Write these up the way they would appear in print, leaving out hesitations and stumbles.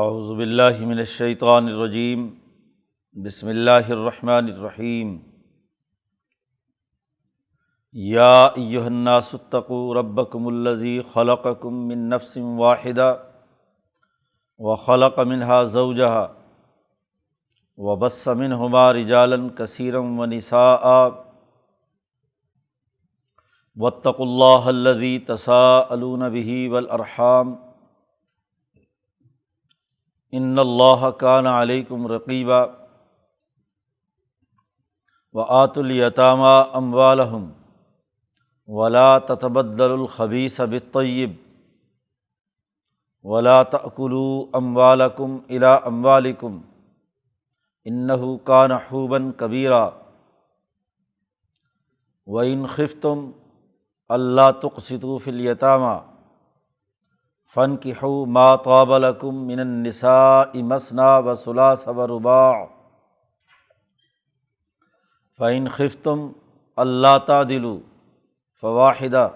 اعوذ باللہ من الشیطان الرجیم، بسم اللہ الرحمن الرحیم۔ یا ایہا الناس اتقوا ربکم الذی خلقکم من نفس واحدہ وخلق منها زوجہا وبث منہما رجالا کثیرا ونساء واتقوا اللہ الذی تساءلون بہ والارحام ان اللہ کان علیکم رقیبا وآتوا الیتامی اموالہم ولا تتبدلوا الخبیث بالطیب ولا تأکلوا اموالکم الی اموالکم انہ کان حوبا کبیرا وإن خفتم الا تقسطوا فی الیتامی فانکحوا ما طاب لکم من النساء مثنی وثلاث ورباع فإن خفتم الا تعدلوا فواحدہ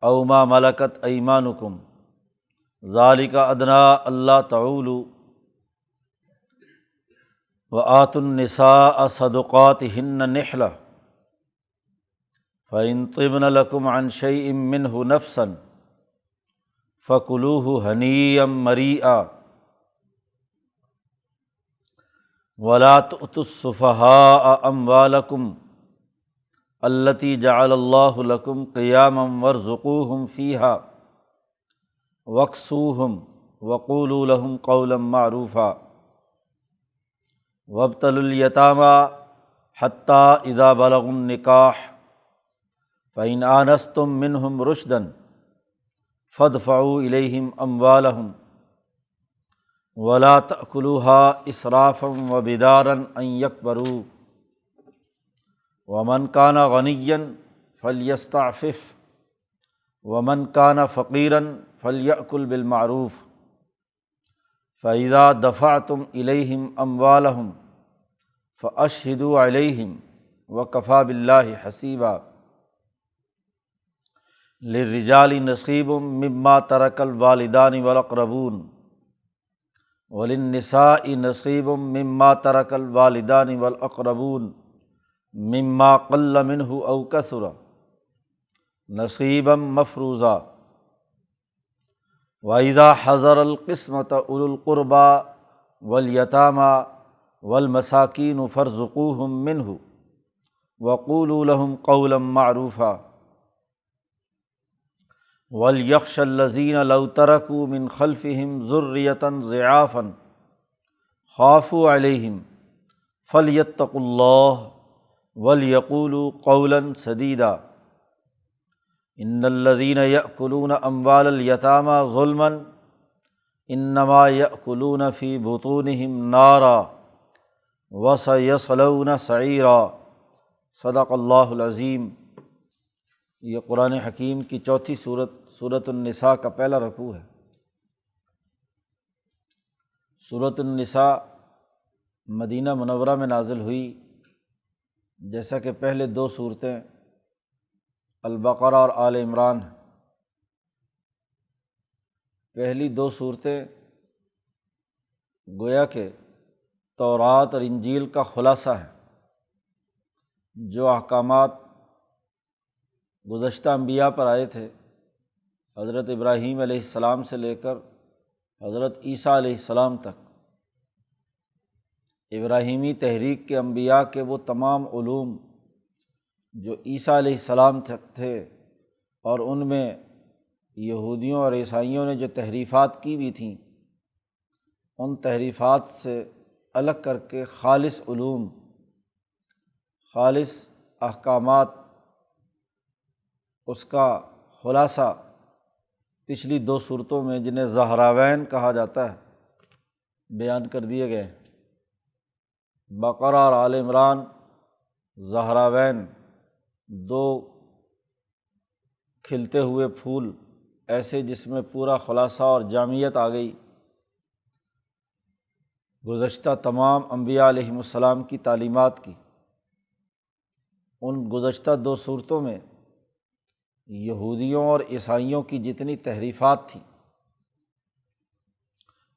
او ما ملکت ایمانکم ذلک ادنی الا تعولوا وآتوا النساء صدقاتہن نحلۃ فإن طبن لکم عن شیء منہ نفسا فَكُلُوهُ ہنیئا مریئا وَلَا تُؤْتُوا السُّفَہَاءَ أَمْوَالَكُمْ الَّتِي جَعَلَ اللَّهُ لَكُمْ قِيَامًا وَارْزُقُوهُمْ فِيهَا وَاكْسُوهُمْ وَقُولُوا لَهُمْ قَوْلًا مَعْرُوفًا وَابْتَلُوا الْيَتَامَى حَتَّى إِذَا بَلَغُوا النِّكَاحَ فَإِنْ آنَسْتُم مِّنْهُمْ رُشْدًا فادفعوا الیہم اموالہم ولا تأکلوها اسرافا وبدارا ان یکبروا ومن کان غنیا فلیستعفف ومن کان فقیرا فلیأکل بالمعروف فإذا دفعتم الیہم اموالہم فاشہدوا علیہم وکفی باللہ حسیبا للرجال نصیب مما ترک الوالدان والاقربون وللنساء نصیب مما ترک الوالدان والاقربون مما قل منہ او کثر نصیبا مفروضا وإذا حضر القسمة أولو القربى والیتامى والمساکین فارزقوہم منہ وقولوا لهم قولا معروفا وَلْيَخْشَ الَّذِينَ لَوْ تَرَكُوا مِنْ خَلْفِهِمْ ذُرِّيَّةً ضِعَافًا خَافُوا عَلَيْهِمْ فَلْيَتَّقُوا اللَّهَ وَلْيَقُولُوا قَوْلًا سَدِيدًا إِنَّ الَّذِينَ يَأْكُلُونَ أَمْوَالَ الْيَتَامَى ظُلْمًا إِنَّمَا يَأْكُلُونَ فِي بُطُونِهِمْ نَارًا وَسَيَصْلَوْنَ سَعِيرًا صدق اللہ العظیم۔ یہ قرآن حکیم کی چوتھی سورۃ النساء کا پہلا رکوع ہے۔ سورۃ النساء مدینہ منورہ میں نازل ہوئی، جیسا کہ پہلے دو سورتیں البقرہ اور آل عمران ہیں۔ پہلی دو سورتیں گویا کہ تورات اور انجیل کا خلاصہ ہے، جو احکامات گزشتہ انبیاء پر آئے تھے، حضرت ابراہیم علیہ السلام سے لے کر حضرت عیسیٰ علیہ السلام تک، ابراہیمی تحریک کے انبیاء کے وہ تمام علوم جو عیسیٰ علیہ السلام تک تھے، اور ان میں یہودیوں اور عیسائیوں نے جو تحریفات کی بھی تھیں، ان تحریفات سے الگ کر کے خالص علوم، خالص احکامات، اس کا خلاصہ پچھلی دو صورتوں میں، جنہیں زہراوین کہا جاتا ہے، بیان کر دیے گئے۔ بقرہ اور آل عمران زہراوین، دو کھلتے ہوئے پھول ایسے، جس میں پورا خلاصہ اور جامعیت آ گئی گزشتہ تمام انبیاء علیہم السلام کی تعلیمات کی۔ ان گزشتہ دو صورتوں میں یہودیوں اور عیسائیوں کی جتنی تحریفات تھیں،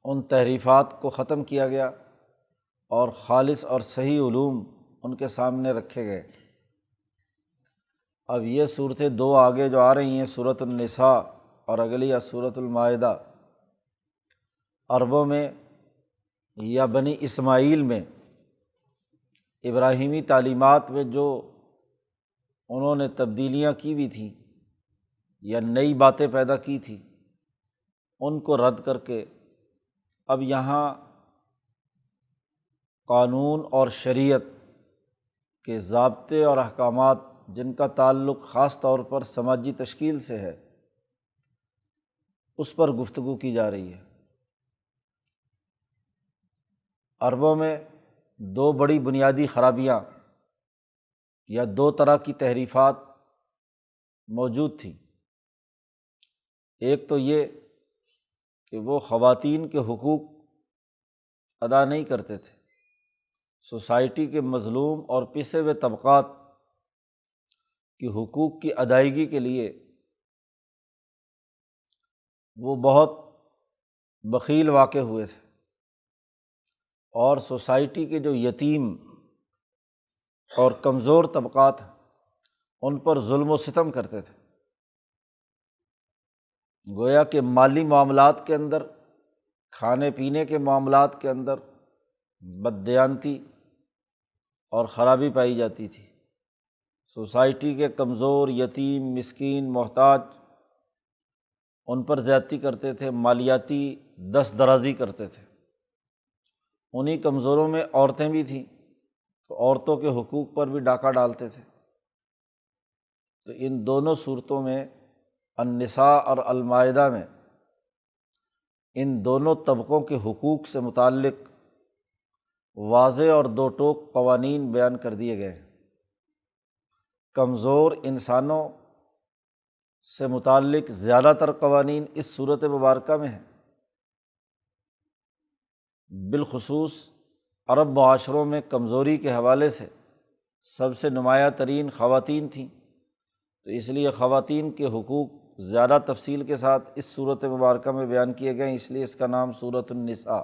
ان تحریفات کو ختم کیا گیا اور خالص اور صحیح علوم ان کے سامنے رکھے گئے۔ اب یہ صورتیں دو آگے جو آ رہی ہیں، سورۃ النساء اور اگلی سورۃ المائدہ، عربوں میں یا بنی اسماعیل میں ابراہیمی تعلیمات میں جو انہوں نے تبدیلیاں کی ہوئی تھیں یا نئی باتیں پیدا کی تھیں، ان کو رد کر کے اب یہاں قانون اور شریعت کے ضابطے اور احکامات جن کا تعلق خاص طور پر سماجی تشکیل سے ہے، اس پر گفتگو کی جا رہی ہے۔ عربوں میں دو بڑی بنیادی خرابیاں یا دو طرح کی تحریفات موجود تھیں۔ ایک تو یہ کہ وہ خواتین کے حقوق ادا نہیں کرتے تھے، سوسائٹی کے مظلوم اور پسے ہوئے طبقات کی حقوق کی ادائیگی کے لیے وہ بہت بخیل واقع ہوئے تھے، اور سوسائٹی کے جو یتیم اور کمزور طبقات ہیں ان پر ظلم و ستم کرتے تھے۔ گویا کہ مالی معاملات کے اندر، کھانے پینے کے معاملات کے اندر بددیانتی اور خرابی پائی جاتی تھی۔ سوسائٹی کے کمزور، یتیم، مسکین، محتاج، ان پر زیادتی کرتے تھے، مالیاتی دست درازی کرتے تھے۔ انہی کمزوروں میں عورتیں بھی تھیں، تو عورتوں کے حقوق پر بھی ڈاکہ ڈالتے تھے۔ تو ان دونوں صورتوں میں، النساء اور المائدہ میں، ان دونوں طبقوں کے حقوق سے متعلق واضح اور دو ٹوک قوانین بیان کر دیے گئے ہیں۔ کمزور انسانوں سے متعلق زیادہ تر قوانین اس صورت مبارکہ میں ہیں۔ بالخصوص عرب معاشروں میں کمزوری کے حوالے سے سب سے نمایاں ترین خواتین تھیں، تو اس لیے خواتین کے حقوق زیادہ تفصیل کے ساتھ اس صورت مبارکہ میں بیان کیے گئے ہیں، اس لیے اس کا نام سورۃ النساء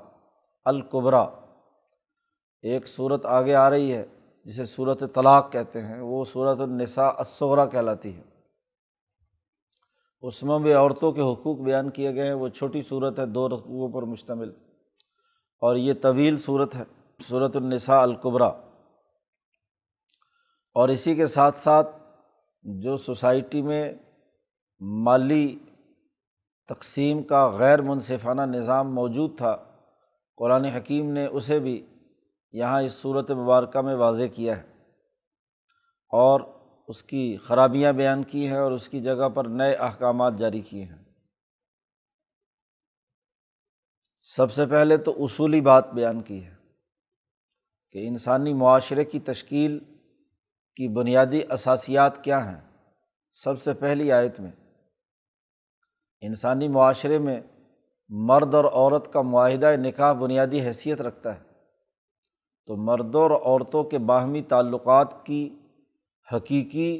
الکبریٰ۔ ایک صورت آگے آ رہی ہے جسے سورۃ طلاق کہتے ہیں، وہ سورۃ النساء الصغریٰ کہلاتی ہے۔ اس میں بھی عورتوں کے حقوق بیان کیے گئے ہیں۔ وہ چھوٹی صورت ہے، 2 رکوعوں پر مشتمل، اور یہ طویل صورت ہے، سورۃ النساء الکبریٰ۔ اور اسی کے ساتھ ساتھ جو سوسائٹی میں مالی تقسیم کا غیر منصفانہ نظام موجود تھا، قرآن حکیم نے اسے بھی یہاں اس صورت مبارکہ میں واضح کیا ہے، اور اس کی خرابیاں بیان کی ہیں اور اس کی جگہ پر نئے احکامات جاری کیے ہیں۔ سب سے پہلے تو اصولی بات بیان کی ہے کہ انسانی معاشرے کی تشکیل کی بنیادی اساسیات کیا ہیں۔ سب سے پہلی آیت میں انسانی معاشرے میں مرد اور عورت کا معاہدہ نکاح بنیادی حیثیت رکھتا ہے، تو مردوں اور عورتوں کے باہمی تعلقات کی حقیقی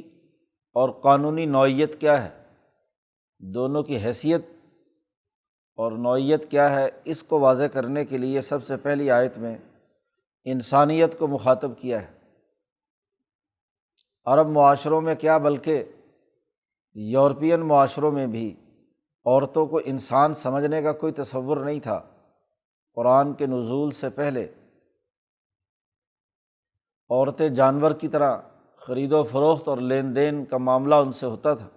اور قانونی نوعیت کیا ہے، دونوں کی حیثیت اور نوعیت کیا ہے، اس کو واضح کرنے کے لیے سب سے پہلی آیت میں انسانیت کو مخاطب کیا ہے۔ عرب معاشروں میں کیا بلکہ یورپین معاشروں میں بھی عورتوں کو انسان سمجھنے کا کوئی تصور نہیں تھا۔ قرآن کے نزول سے پہلے عورتیں جانور کی طرح خرید و فروخت اور لین دین کا معاملہ ان سے ہوتا تھا۔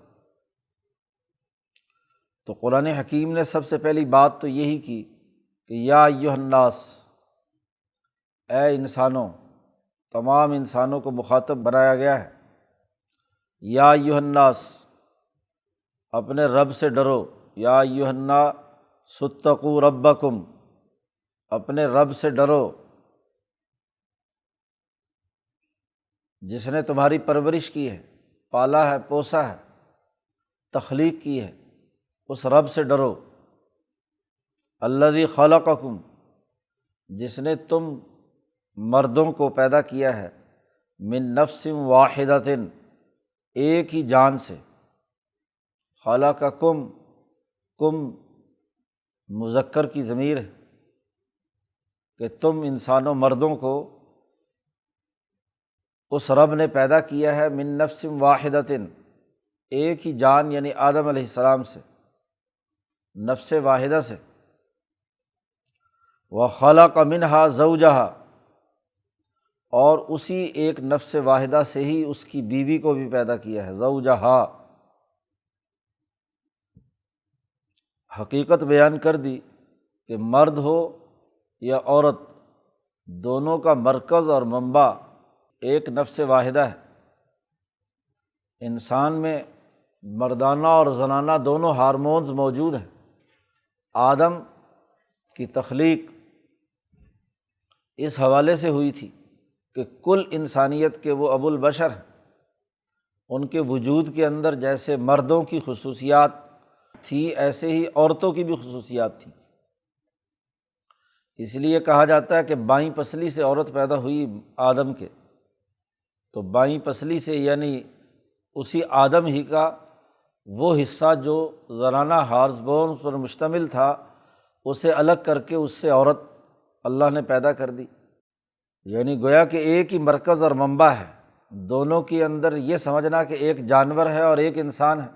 تو قرآن حکیم نے سب سے پہلی بات تو یہی کی کہ یا ایھا الناس، اے انسانوں، تمام انسانوں کو مخاطب بنایا گیا ہے۔ یا ایھا الناس، اپنے رب سے ڈرو۔ یا ایھا الناس اتقوا ربکم، اپنے رب سے ڈرو جس نے تمہاری پرورش کی ہے، پالا ہے، پوسا ہے، تخلیق کی ہے، اس رب سے ڈرو۔ الذی خلقکم، جس نے تم مردوں کو پیدا کیا ہے، من نفس واحدۃ، ایک ہی جان سے، خلقکم، کم مذکر کی ضمیر ہے، کہ تم انسانوں مردوں کو اس رب نے پیدا کیا ہے من نفس واحدۃ، ایک ہی جان یعنی آدم علیہ السلام سے، نفس واحدہ سے، وخلق منہا زوجہا، اور اسی ایک نفس واحدہ سے ہی اس کی بیوی کو بھی پیدا کیا ہے، زوجہا، حقیقت بیان کر دی کہ مرد ہو یا عورت، دونوں کا مرکز اور منبع ایک نفس واحدہ ہے۔ انسان میں مردانہ اور زنانہ دونوں ہارمونز موجود ہیں۔ آدم کی تخلیق اس حوالے سے ہوئی تھی کہ کل انسانیت کے وہ ابو البشر ہیں، ان کے وجود کے اندر جیسے مردوں کی خصوصیات تھی ایسے ہی عورتوں کی بھی خصوصیات تھیں۔ اس لیے کہا جاتا ہے کہ بائیں پسلی سے عورت پیدا ہوئی آدم کے، تو بائیں پسلی سے یعنی اسی آدم ہی کا وہ حصہ جو زنانہ ہارمون پر مشتمل تھا اسے الگ کر کے اس سے عورت اللہ نے پیدا کر دی، یعنی گویا کہ ایک ہی مرکز اور منبع ہے۔ دونوں کے اندر یہ سمجھنا کہ ایک جانور ہے اور ایک انسان ہے،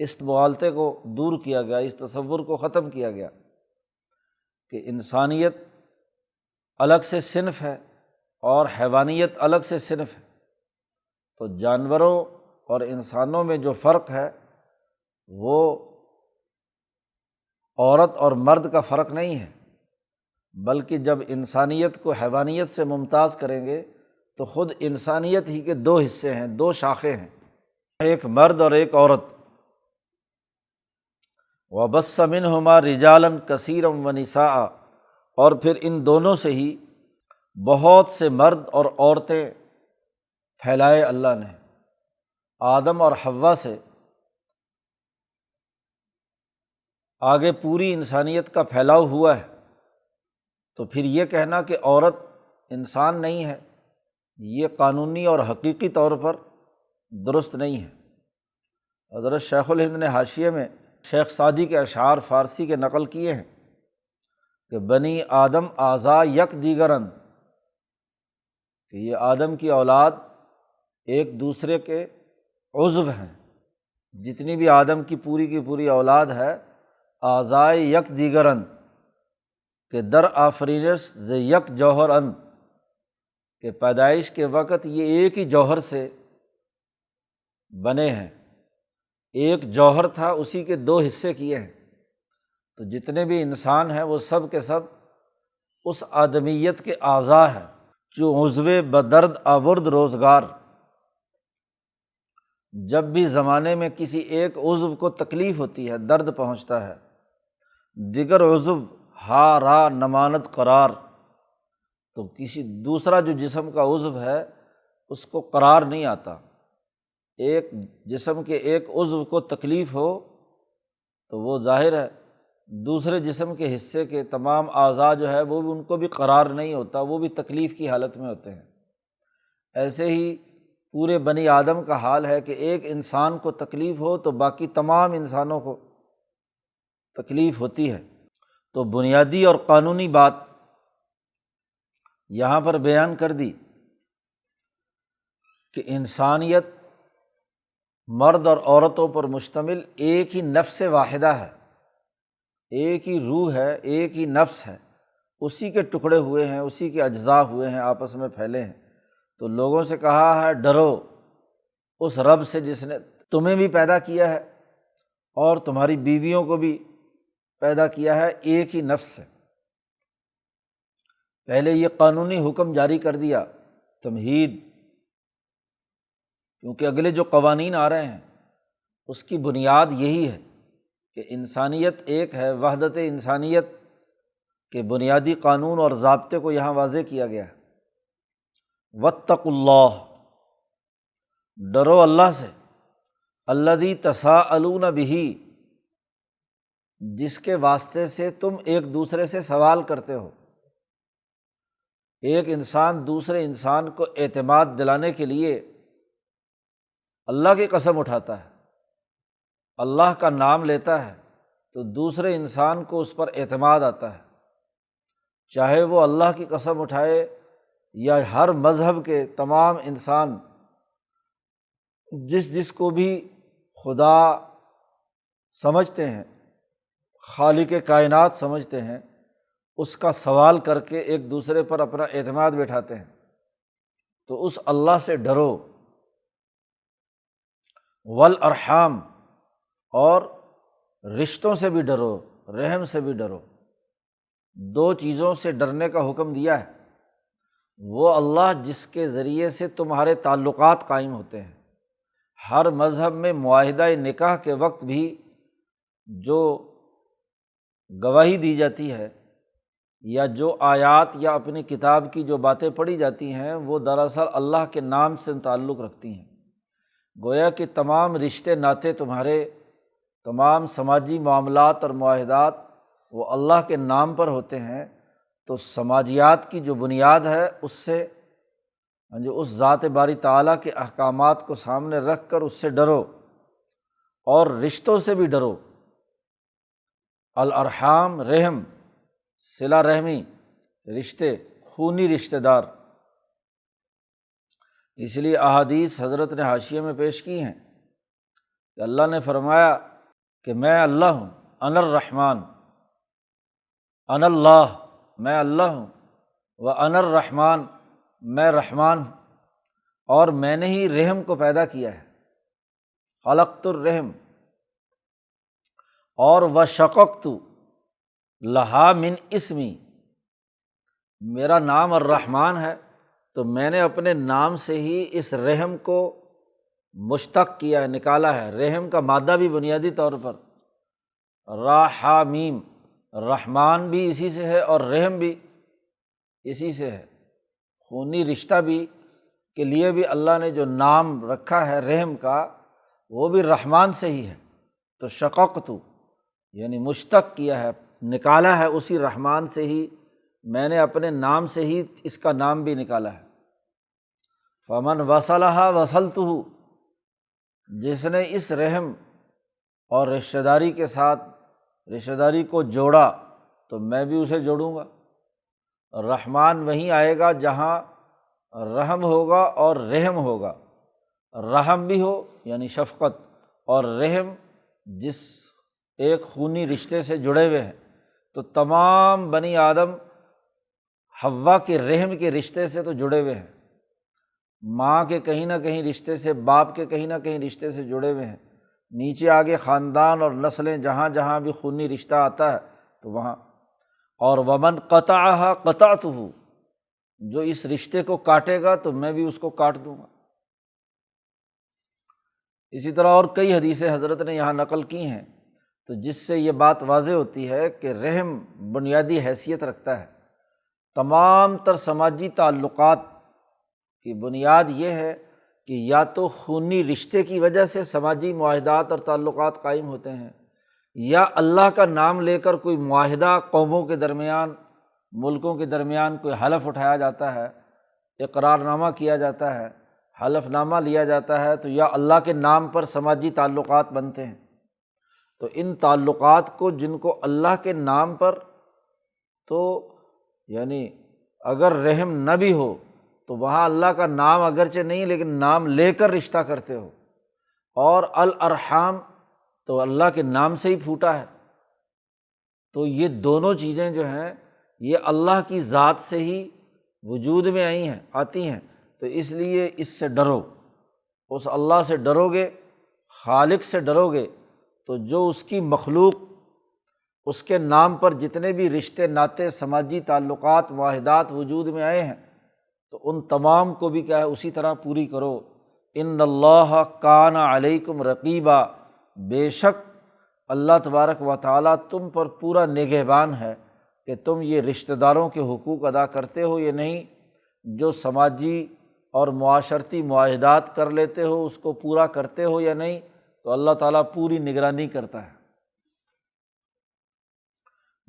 اس مغالطے کو دور کیا گیا، اس تصور کو ختم کیا گیا کہ انسانیت الگ سے صنف ہے اور حیوانیت الگ سے صنف ہے۔ تو جانوروں اور انسانوں میں جو فرق ہے وہ عورت اور مرد کا فرق نہیں ہے، بلکہ جب انسانیت کو حیوانیت سے ممتاز کریں گے تو خود انسانیت ہی کے دو حصے ہیں، دو شاخیں ہیں، ایک مرد اور ایک عورت۔ وَبَثَّ مِنْهُمَا رِجَالًا كَثِيرًا وَنِسَاءً، اور پھر ان دونوں سے ہی بہت سے مرد اور عورتیں پھیلائے اللہ نے۔ آدم اور حوا سے آگے پوری انسانیت کا پھیلاؤ ہوا ہے، تو پھر یہ کہنا کہ عورت انسان نہیں ہے، یہ قانونی اور حقیقی طور پر درست نہیں ہے۔ حضرت شیخ الہند نے حاشیے میں شیخ سعدی کے اشعار فارسی کے نقل کیے ہیں کہ بنی آدم اعضاء یک دیگرن، کہ یہ آدم کی اولاد ایک دوسرے کے عضو ہیں، جتنی بھی آدم کی پوری اولاد ہے اعضاء یک دیگرن، کہ در آفرینش ز یک جوہر ان، کہ پیدائش کے وقت یہ ایک ہی جوہر سے بنے ہیں، ایک جوہر تھا اسی کے دو حصے کیے ہیں۔ تو جتنے بھی انسان ہیں وہ سب کے سب اس آدمیت کے اعضاء ہیں، جو عضو بدرد آورد روزگار، جب بھی زمانے میں کسی ایک عضو کو تکلیف ہوتی ہے، درد پہنچتا ہے، دیگر عضو ہا را نماند قرار، تو کسی دوسرا جو جسم کا عضو ہے اس کو قرار نہیں آتا۔ ایک جسم کے ایک عضو کو تکلیف ہو تو وہ ظاہر ہے دوسرے جسم کے حصے کے تمام اعضاء جو ہے وہ بھی ان کو بھی قرار نہیں ہوتا، وہ بھی تکلیف کی حالت میں ہوتے ہیں۔ ایسے ہی پورے بنی آدم کا حال ہے کہ ایک انسان کو تکلیف ہو تو باقی تمام انسانوں کو تکلیف ہوتی ہے۔ تو بنیادی اور قانونی بات یہاں پر بیان کر دی کہ انسانیت مرد اور عورتوں پر مشتمل ایک ہی نفس واحدہ ہے، ایک ہی روح ہے، ایک ہی نفس ہے، اسی کے ٹکڑے ہوئے ہیں، اسی کے اجزاء ہوئے ہیں، آپس میں پھیلے ہیں۔ تو لوگوں سے کہا ہے ڈرو اس رب سے جس نے تمہیں بھی پیدا کیا ہے اور تمہاری بیویوں کو بھی پیدا کیا ہے، ایک ہی نفس ہے۔ پہلے یہ قانونی حکم جاری کر دیا، تمہید، کیونکہ اگلے جو قوانین آ رہے ہیں اس کی بنیاد یہی ہے کہ انسانیت ایک ہے، وحدت انسانیت کے بنیادی قانون اور ضابطے کو یہاں واضح کیا گیا ہے۔ واتقوا اللہ، ڈرو اللہ سے، الذی تساءلون بہ، جس کے واسطے سے تم ایک دوسرے سے سوال کرتے ہو۔ ایک انسان دوسرے انسان کو اعتماد دلانے کے لیے اللہ کی قسم اٹھاتا ہے، اللہ کا نام لیتا ہے تو دوسرے انسان کو اس پر اعتماد آتا ہے۔ چاہے وہ اللہ کی قسم اٹھائے یا ہر مذہب کے تمام انسان جس کو بھی خدا سمجھتے ہیں، خالق کائنات سمجھتے ہیں، اس کا سوال کر کے ایک دوسرے پر اپنا اعتماد بٹھاتے ہیں، تو اس اللہ سے ڈرو۔ والارحام، اور رشتوں سے بھی ڈرو، رحم سے بھی ڈرو۔ دو چیزوں سے ڈرنے کا حکم دیا ہے، وہ اللہ جس کے ذریعے سے تمہارے تعلقات قائم ہوتے ہیں۔ ہر مذہب میں معاہدہ نکاح کے وقت بھی جو گواہی دی جاتی ہے یا جو آیات یا اپنی کتاب کی جو باتیں پڑھی جاتی ہیں، وہ دراصل اللہ کے نام سے تعلق رکھتی ہیں۔ گویا کہ تمام رشتے ناطے تمہارے، تمام سماجی معاملات اور معاہدات وہ اللہ کے نام پر ہوتے ہیں، تو سماجیات کی جو بنیاد ہے اس سے اس ذات باری تعالیٰ کے احکامات کو سامنے رکھ کر اس سے ڈرو، اور رشتوں سے بھی ڈرو۔ الارحام، رحم، صلہ رحمی، رشتے، خونی رشتہ دار۔ اس لیے احادیث حضرت نے حاشیے میں پیش کی ہیں کہ اللہ نے فرمایا کہ میں اللہ ہوں، انا الرحمن، انا اللہ، میں اللہ ہوں، وانا الرحمن، میں رحمان ہوں، اور میں نے ہی رحم کو پیدا کیا ہے، خلقت الرحم، اور وشققت لہا من اسمی، میرا نام الرحمن ہے تو میں نے اپنے نام سے ہی اس رحم کو مشتق کیا ہے، نکالا ہے۔ رحم کا مادہ بھی بنیادی طور پر راحمیم، رحمان بھی اسی سے ہے اور رحم بھی اسی سے ہے۔ خونی رشتہ بھی کے لیے بھی اللہ نے جو نام رکھا ہے رحم کا، وہ بھی رحمان سے ہی ہے۔ تو شققت یعنی مشتق کیا ہے، نکالا ہے اسی رحمان سے ہی، میں نے اپنے نام سے ہی اس کا نام بھی نکالا ہے۔ فمن وصلھا وصلتہ، جس نے اس رحم اور رشتہ داری کے ساتھ رشتہ داری کو جوڑا تو میں بھی اسے جوڑوں گا۔ رحمان وہیں آئے گا جہاں رحم ہوگا اور رحم ہوگا، رحم بھی ہو یعنی شفقت، اور رحم جس ایک خونی رشتے سے جڑے ہوئے ہیں۔ تو تمام بنی آدم حوا کے رحم کے رشتے سے تو جڑے ہوئے ہیں، ماں کے کہیں نہ کہیں رشتے سے، باپ کے کہیں نہ کہیں رشتے سے جڑے ہوئے ہیں، نیچے آگے خاندان اور نسلیں جہاں جہاں بھی خونی رشتہ آتا ہے تو وہاں۔ اور ومن قطعھا قطعتہ، جو اس رشتے کو کاٹے گا تو میں بھی اس کو کاٹ دوں گا۔ اسی طرح اور کئی حدیثیں حضرت نے یہاں نقل کی ہیں، تو جس سے یہ بات واضح ہوتی ہے کہ رحم بنیادی حیثیت رکھتا ہے۔ تمام تر سماجی تعلقات کی بنیاد یہ ہے کہ یا تو خونی رشتے کی وجہ سے سماجی معاہدات اور تعلقات قائم ہوتے ہیں، یا اللہ کا نام لے کر کوئی معاہدہ قوموں کے درمیان، ملکوں کے درمیان کوئی حلف اٹھایا جاتا ہے، اقرار نامہ کیا جاتا ہے، حلف نامہ لیا جاتا ہے، تو یا اللہ کے نام پر سماجی تعلقات بنتے ہیں۔ تو ان تعلقات کو جن کو اللہ کے نام پر، تو یعنی اگر رحم نہ بھی ہو تو وہاں اللہ کا نام اگرچہ نہیں لیکن نام لے کر رشتہ کرتے ہو، اور الارحام تو اللہ کے نام سے ہی پھوٹا ہے، تو یہ دونوں چیزیں جو ہیں یہ اللہ کی ذات سے ہی وجود میں آتی ہیں، تو اس لیے اس سے ڈرو، اس اللہ سے ڈرو گے، خالق سے ڈرو گے، تو جو اس کی مخلوق، اس کے نام پر جتنے بھی رشتے ناطے، سماجی تعلقات، معاہدات وجود میں آئے ہیں، تو ان تمام کو بھی کیا ہے اسی طرح پوری کرو۔ ان اللہ کان علیکم رقیبا، بے شک اللہ تبارک و تعالیٰ تم پر پورا نگہبان ہے کہ تم یہ رشتہ داروں کے حقوق ادا کرتے ہو یا نہیں، جو سماجی اور معاشرتی معاہدات کر لیتے ہو اس کو پورا کرتے ہو یا نہیں، تو اللہ تعالیٰ پوری نگرانی کرتا ہے۔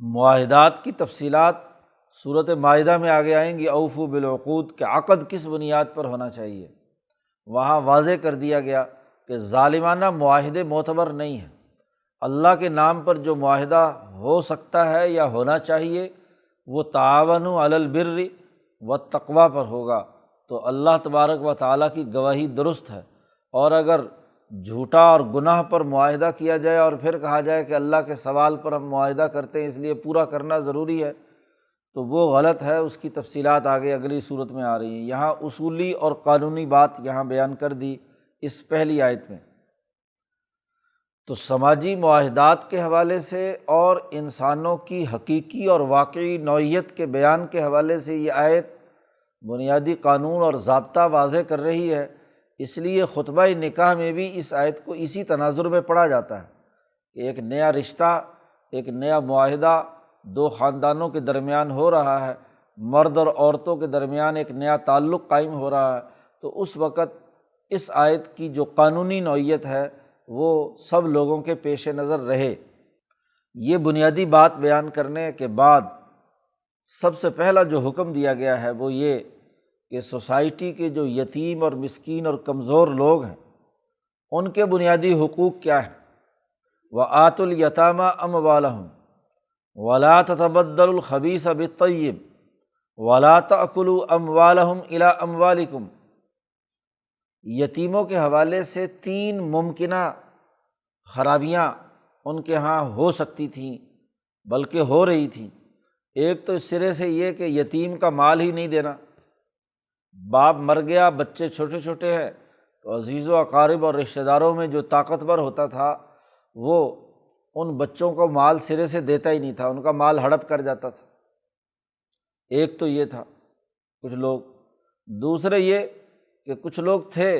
معاہدات کی تفصیلات سورۃ مائدہ میں آگے آئیں گی، اوفوا بالعقود، کہ عقد کس بنیاد پر ہونا چاہیے۔ وہاں واضح کر دیا گیا کہ ظالمانہ معاہدے معتبر نہیں ہیں، اللہ کے نام پر جو معاہدہ ہو سکتا ہے یا ہونا چاہیے وہ تعاونوا علی البر والتقویٰ پر ہوگا تو اللہ تبارک و تعالیٰ کی گواہی درست ہے۔ اور اگر جھوٹا اور گناہ پر معاہدہ کیا جائے اور پھر کہا جائے کہ اللہ کے سوال پر ہم معاہدہ کرتے ہیں اس لیے پورا کرنا ضروری ہے، تو وہ غلط ہے۔ اس کی تفصیلات آگے اگلی صورت میں آ رہی ہیں۔ یہاں اصولی اور قانونی بات یہاں بیان کر دی اس پہلی آیت میں۔ تو سماجی معاہدات کے حوالے سے اور انسانوں کی حقیقی اور واقعی نوعیت کے بیان کے حوالے سے یہ آیت بنیادی قانون اور ضابطہ واضح کر رہی ہے۔ اس لیے خطبہ نکاح میں بھی اس آیت کو اسی تناظر میں پڑھا جاتا ہے کہ ایک نیا رشتہ، ایک نیا معاہدہ دو خاندانوں کے درمیان ہو رہا ہے، مرد اور عورتوں کے درمیان ایک نیا تعلق قائم ہو رہا ہے، تو اس وقت اس آیت کی جو قانونی نوعیت ہے وہ سب لوگوں کے پیش نظر رہے۔ یہ بنیادی بات بیان کرنے کے بعد سب سے پہلا جو حکم دیا گیا ہے وہ یہ کہ سوسائٹی کے جو یتیم اور مسکین اور کمزور لوگ ہیں ان کے بنیادی حقوق کیا ہیں۔ وَآتُوا الْیَتَامَىٰ أَمْوَالَهُمْ وَلَا تَتَبَدَّلُوا الْخَبِیثَ بِالطَّیِّبِ وَلَا تَأْکُلُوا أَمْوَالَهُمْ إِلَىٰ أَمْوَالِکُمْ۔ یتیموں کے حوالے سے تین ممکنہ خرابیاں ان کے ہاں ہو سکتی تھیں، بلکہ ہو رہی تھیں۔ ایک تو اس سرے سے یہ کہ یتیم کا مال ہی نہیں دینا، باپ مر گیا، بچے چھوٹے چھوٹے ہیں، تو عزیز و اقارب اور رشتہ داروں میں جو طاقتور ہوتا تھا وہ ان بچوں کو مال سرے سے دیتا ہی نہیں تھا، ان کا مال ہڑپ کر جاتا تھا۔ ایک تو یہ تھا کچھ لوگ۔ دوسرے یہ کہ کچھ لوگ تھے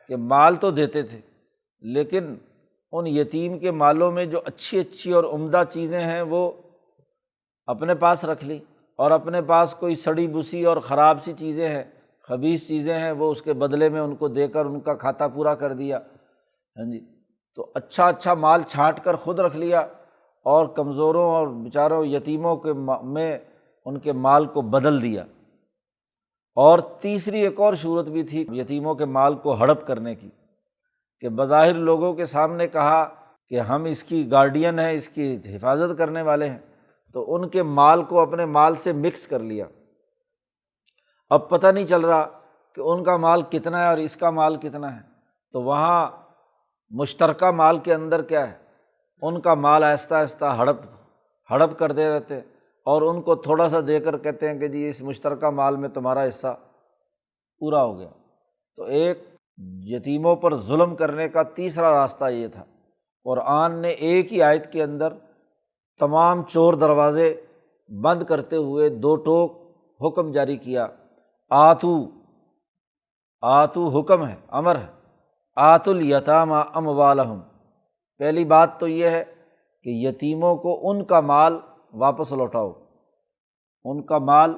کہ مال تو دیتے تھے لیکن ان یتیم کے مالوں میں جو اچھی اچھی اور عمدہ چیزیں ہیں وہ اپنے پاس رکھ لی، اور اپنے پاس کوئی سڑی بسی اور خراب سی چیزیں ہیں، خبیث چیزیں ہیں، وہ اس کے بدلے میں ان کو دے کر ان کا کھاتا پورا کر دیا۔ ہاں جی، تو اچھا اچھا مال چھانٹ کر خود رکھ لیا اور کمزوروں اور بیچاروں یتیموں کے میں ان کے مال کو بدل دیا۔ اور تیسری ایک اور صورت بھی تھی یتیموں کے مال کو ہڑپ کرنے کی، کہ بظاہر لوگوں کے سامنے کہا کہ ہم اس کی گارڈین ہیں، اس کی حفاظت کرنے والے ہیں، تو ان کے مال کو اپنے مال سے مکس کر لیا۔ اب پتہ نہیں چل رہا کہ ان کا مال کتنا ہے اور اس کا مال کتنا ہے، تو وہاں مشترکہ مال کے اندر کیا ہے، ان کا مال آہستہ آہستہ ہڑپ کر دے رہتے اور ان کو تھوڑا سا دے کر کہتے ہیں کہ جی اس مشترکہ مال میں تمہارا حصہ پورا ہو گیا۔ تو ایک یتیموں پر ظلم کرنے کا تیسرا راستہ یہ تھا۔ قرآن نے ایک ہی آیت کے اندر تمام چور دروازے بند کرتے ہوئے دو ٹوک حکم جاری کیا۔ آتو حکم ہے، امر ہے، آتوا الیتامیٰ اموالہم۔ پہلی بات تو یہ ہے کہ یتیموں کو ان کا مال واپس لوٹاؤ، ان کا مال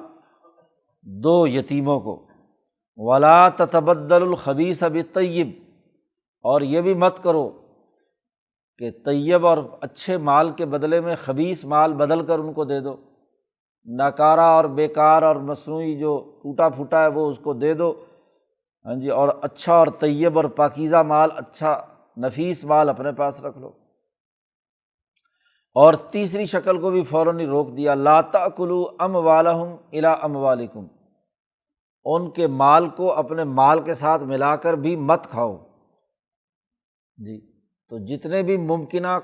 دو یتیموں کو۔ ولا تتبدلوا الخبیث بالطیب، اور یہ بھی مت کرو کہ طیب اور اچھے مال کے بدلے میں خبیث مال بدل کر ان کو دے دو، ناکارہ اور بیکار اور مصنوعی جو ٹوٹا پھوٹا ہے وہ اس کو دے دو، ہاں جی، اور اچھا اور طیب اور پاکیزہ مال، اچھا نفیس مال اپنے پاس رکھ لو۔ اور تیسری شکل کو بھی فوراً ہی روک دیا، لا تأکلوا اموالہم الی اموالکم، ان کے مال کو اپنے مال کے ساتھ ملا کر بھی مت کھاؤ۔ جی، تو جتنے بھی ممکنہ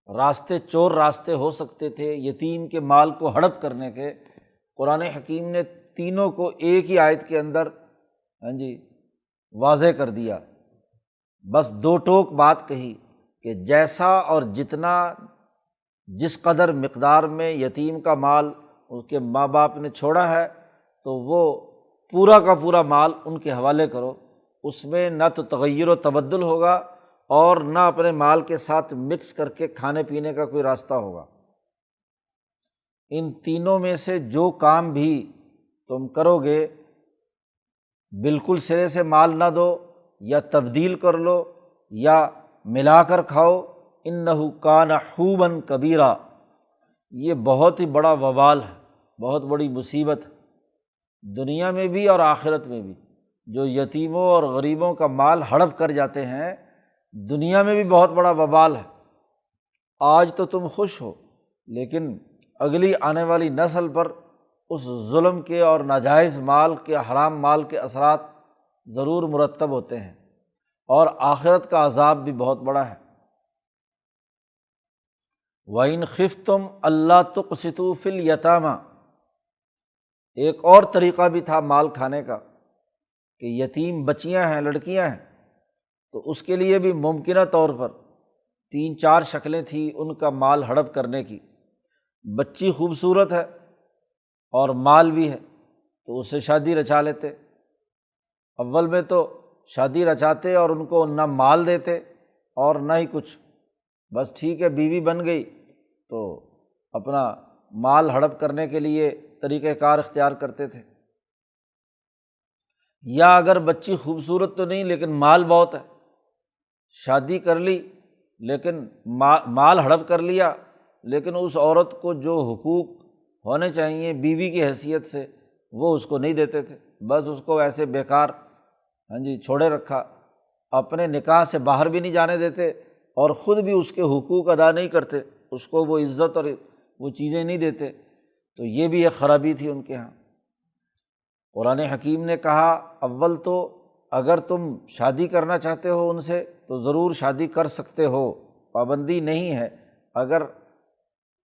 راستے، چور راستے ہو سکتے تھے یتیم کے مال کو ہڑپ کرنے کے، قرآن حکیم نے تینوں کو ایک ہی آیت کے اندر ہاں جی واضح کر دیا۔ بس دو ٹوک بات کہی کہ جیسا اور جتنا جس قدر مقدار میں یتیم کا مال اس کے ماں باپ نے چھوڑا ہے تو وہ پورا کا پورا مال ان کے حوالے کرو، اس میں نہ تو تغیر و تبدل ہوگا اور نہ اپنے مال کے ساتھ مکس کر کے کھانے پینے کا کوئی راستہ ہوگا۔ ان تینوں میں سے جو کام بھی تم کرو گے، بالکل سرے سے مال نہ دو یا تبدیل کر لو یا ملا کر کھاؤ، انہ کان حوبا کبیرا، یہ بہت ہی بڑا وبال ہے، بہت بڑی مصیبت ہے، دنیا میں بھی اور آخرت میں بھی۔ جو یتیموں اور غریبوں کا مال ہڑپ کر جاتے ہیں، دنیا میں بھی بہت بڑا وبال ہے۔ آج تو تم خوش ہو لیکن اگلی آنے والی نسل پر اس ظلم کے اور ناجائز مال کے، حرام مال کے اثرات ضرور مرتب ہوتے ہیں، اور آخرت کا عذاب بھی بہت بڑا ہے۔ وَإِنْ خِفْتُمْ أَلَّا تُقْسِطُوا فِي الْيَتَامَى، ایک اور طریقہ بھی تھا مال کھانے کا کہ یتیم بچیاں ہیں، لڑکیاں ہیں، تو اس کے لیے بھی ممکنہ طور پر 3-4 شکلیں تھیں ان کا مال ہڑپ کرنے کی۔ بچی خوبصورت ہے اور مال بھی ہے تو اس سے شادی رچا لیتے۔ اول میں تو شادی رچاتے اور ان کو نہ مال دیتے اور نہ ہی کچھ، بس ٹھیک ہے بیوی بن گئی تو اپنا مال ہڑپ کرنے کے لیے طریقہ کار اختیار کرتے تھے۔ یا اگر بچی خوبصورت تو نہیں لیکن مال بہت ہے، شادی کر لی لیکن مال ہڑپ کر لیا، لیکن اس عورت کو جو حقوق ہونے چاہیے بیوی کی حیثیت سے وہ اس کو نہیں دیتے تھے، بس اس کو ایسے بیکار چھوڑے رکھا، اپنے نکاح سے باہر بھی نہیں جانے دیتے اور خود بھی اس کے حقوق ادا نہیں کرتے، اس کو وہ عزت اور وہ چیزیں نہیں دیتے، تو یہ بھی ایک خرابی تھی ان کے ہاں۔ قرآن حکیم نے کہا اول تو اگر تم شادی کرنا چاہتے ہو ان سے تو ضرور شادی کر سکتے ہو، پابندی نہیں ہے، اگر